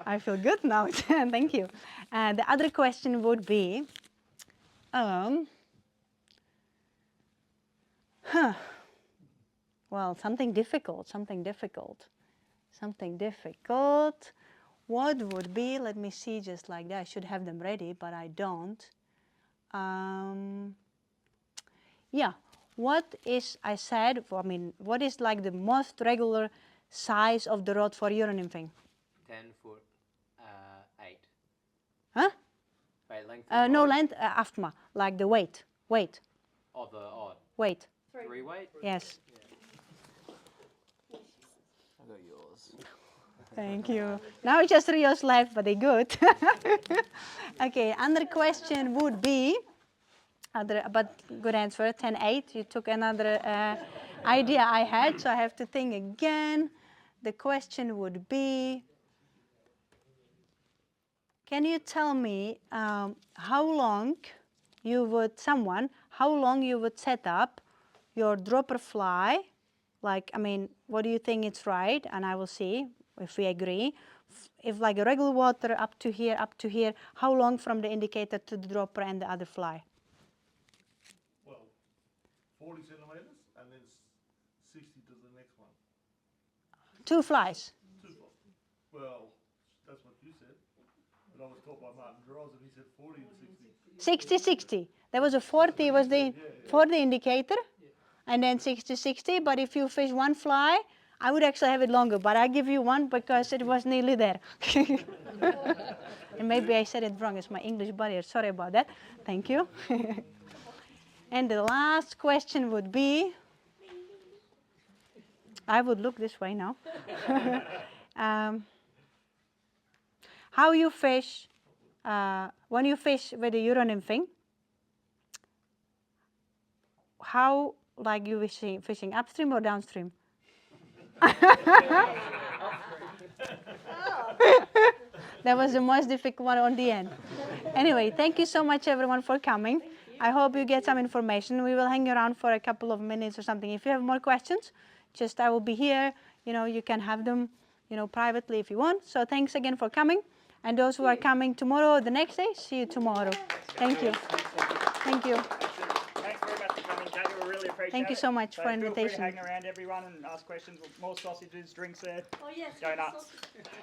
I feel good now. Thank you. The other question would be, well, something difficult. What would be, let me see, just like that. I should have them ready, but I don't. Yeah, what is, what is like the most regular size of the rod for Euro nymphing? 10 foot, 8. Huh? Wait, length? No length, aftma, like the weight. Of the odd. Weight. 3 weight? Yes. I got yours. Thank you. Now it's just 3 years left, but they're good. Okay, another question would be, but good answer, 10-8. You took another idea I had, so I have to think again. The question would be, can you tell me how long you would set up your dropper fly? Like, what do you think it's right? And I will see if we agree. If like a regular water up to here, how long from the indicator to the dropper and the other fly? Well, 40 centimeters and then 60 to the next one. 2 flies. 2 flies. Well, that's what you said. But I was taught by Martin Droz and he said 40 and 60. 60-60. There was a 40 was for the indicator, and then 60-60. But if you fish 1 fly, I would actually have it longer, but I give you 1 because it was nearly there. And maybe I said it wrong. It's my English barrier. Sorry about that. Thank you. And the last question would be, I would look this way now. How you fish, when you fish with the Euro nymphing, how, like you fishing upstream or downstream? That was the most difficult one on the end. Anyway, thank you so much everyone for coming. I hope you get some information. We will hang around for a couple of minutes or something. If you have more questions, just I will be here. You know, you can have them, you know, privately if you want. So thanks again for coming. And those who are coming tomorrow or the next day, see you tomorrow. Thank you. Thank you. Thanks very much for coming, Katka. We really appreciate it. Thank you so much for Feel free invitation. to hang around everyone and ask questions. More sausages, drinks there. Oh, yes. Go nuts.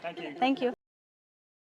Thank you. Thank you.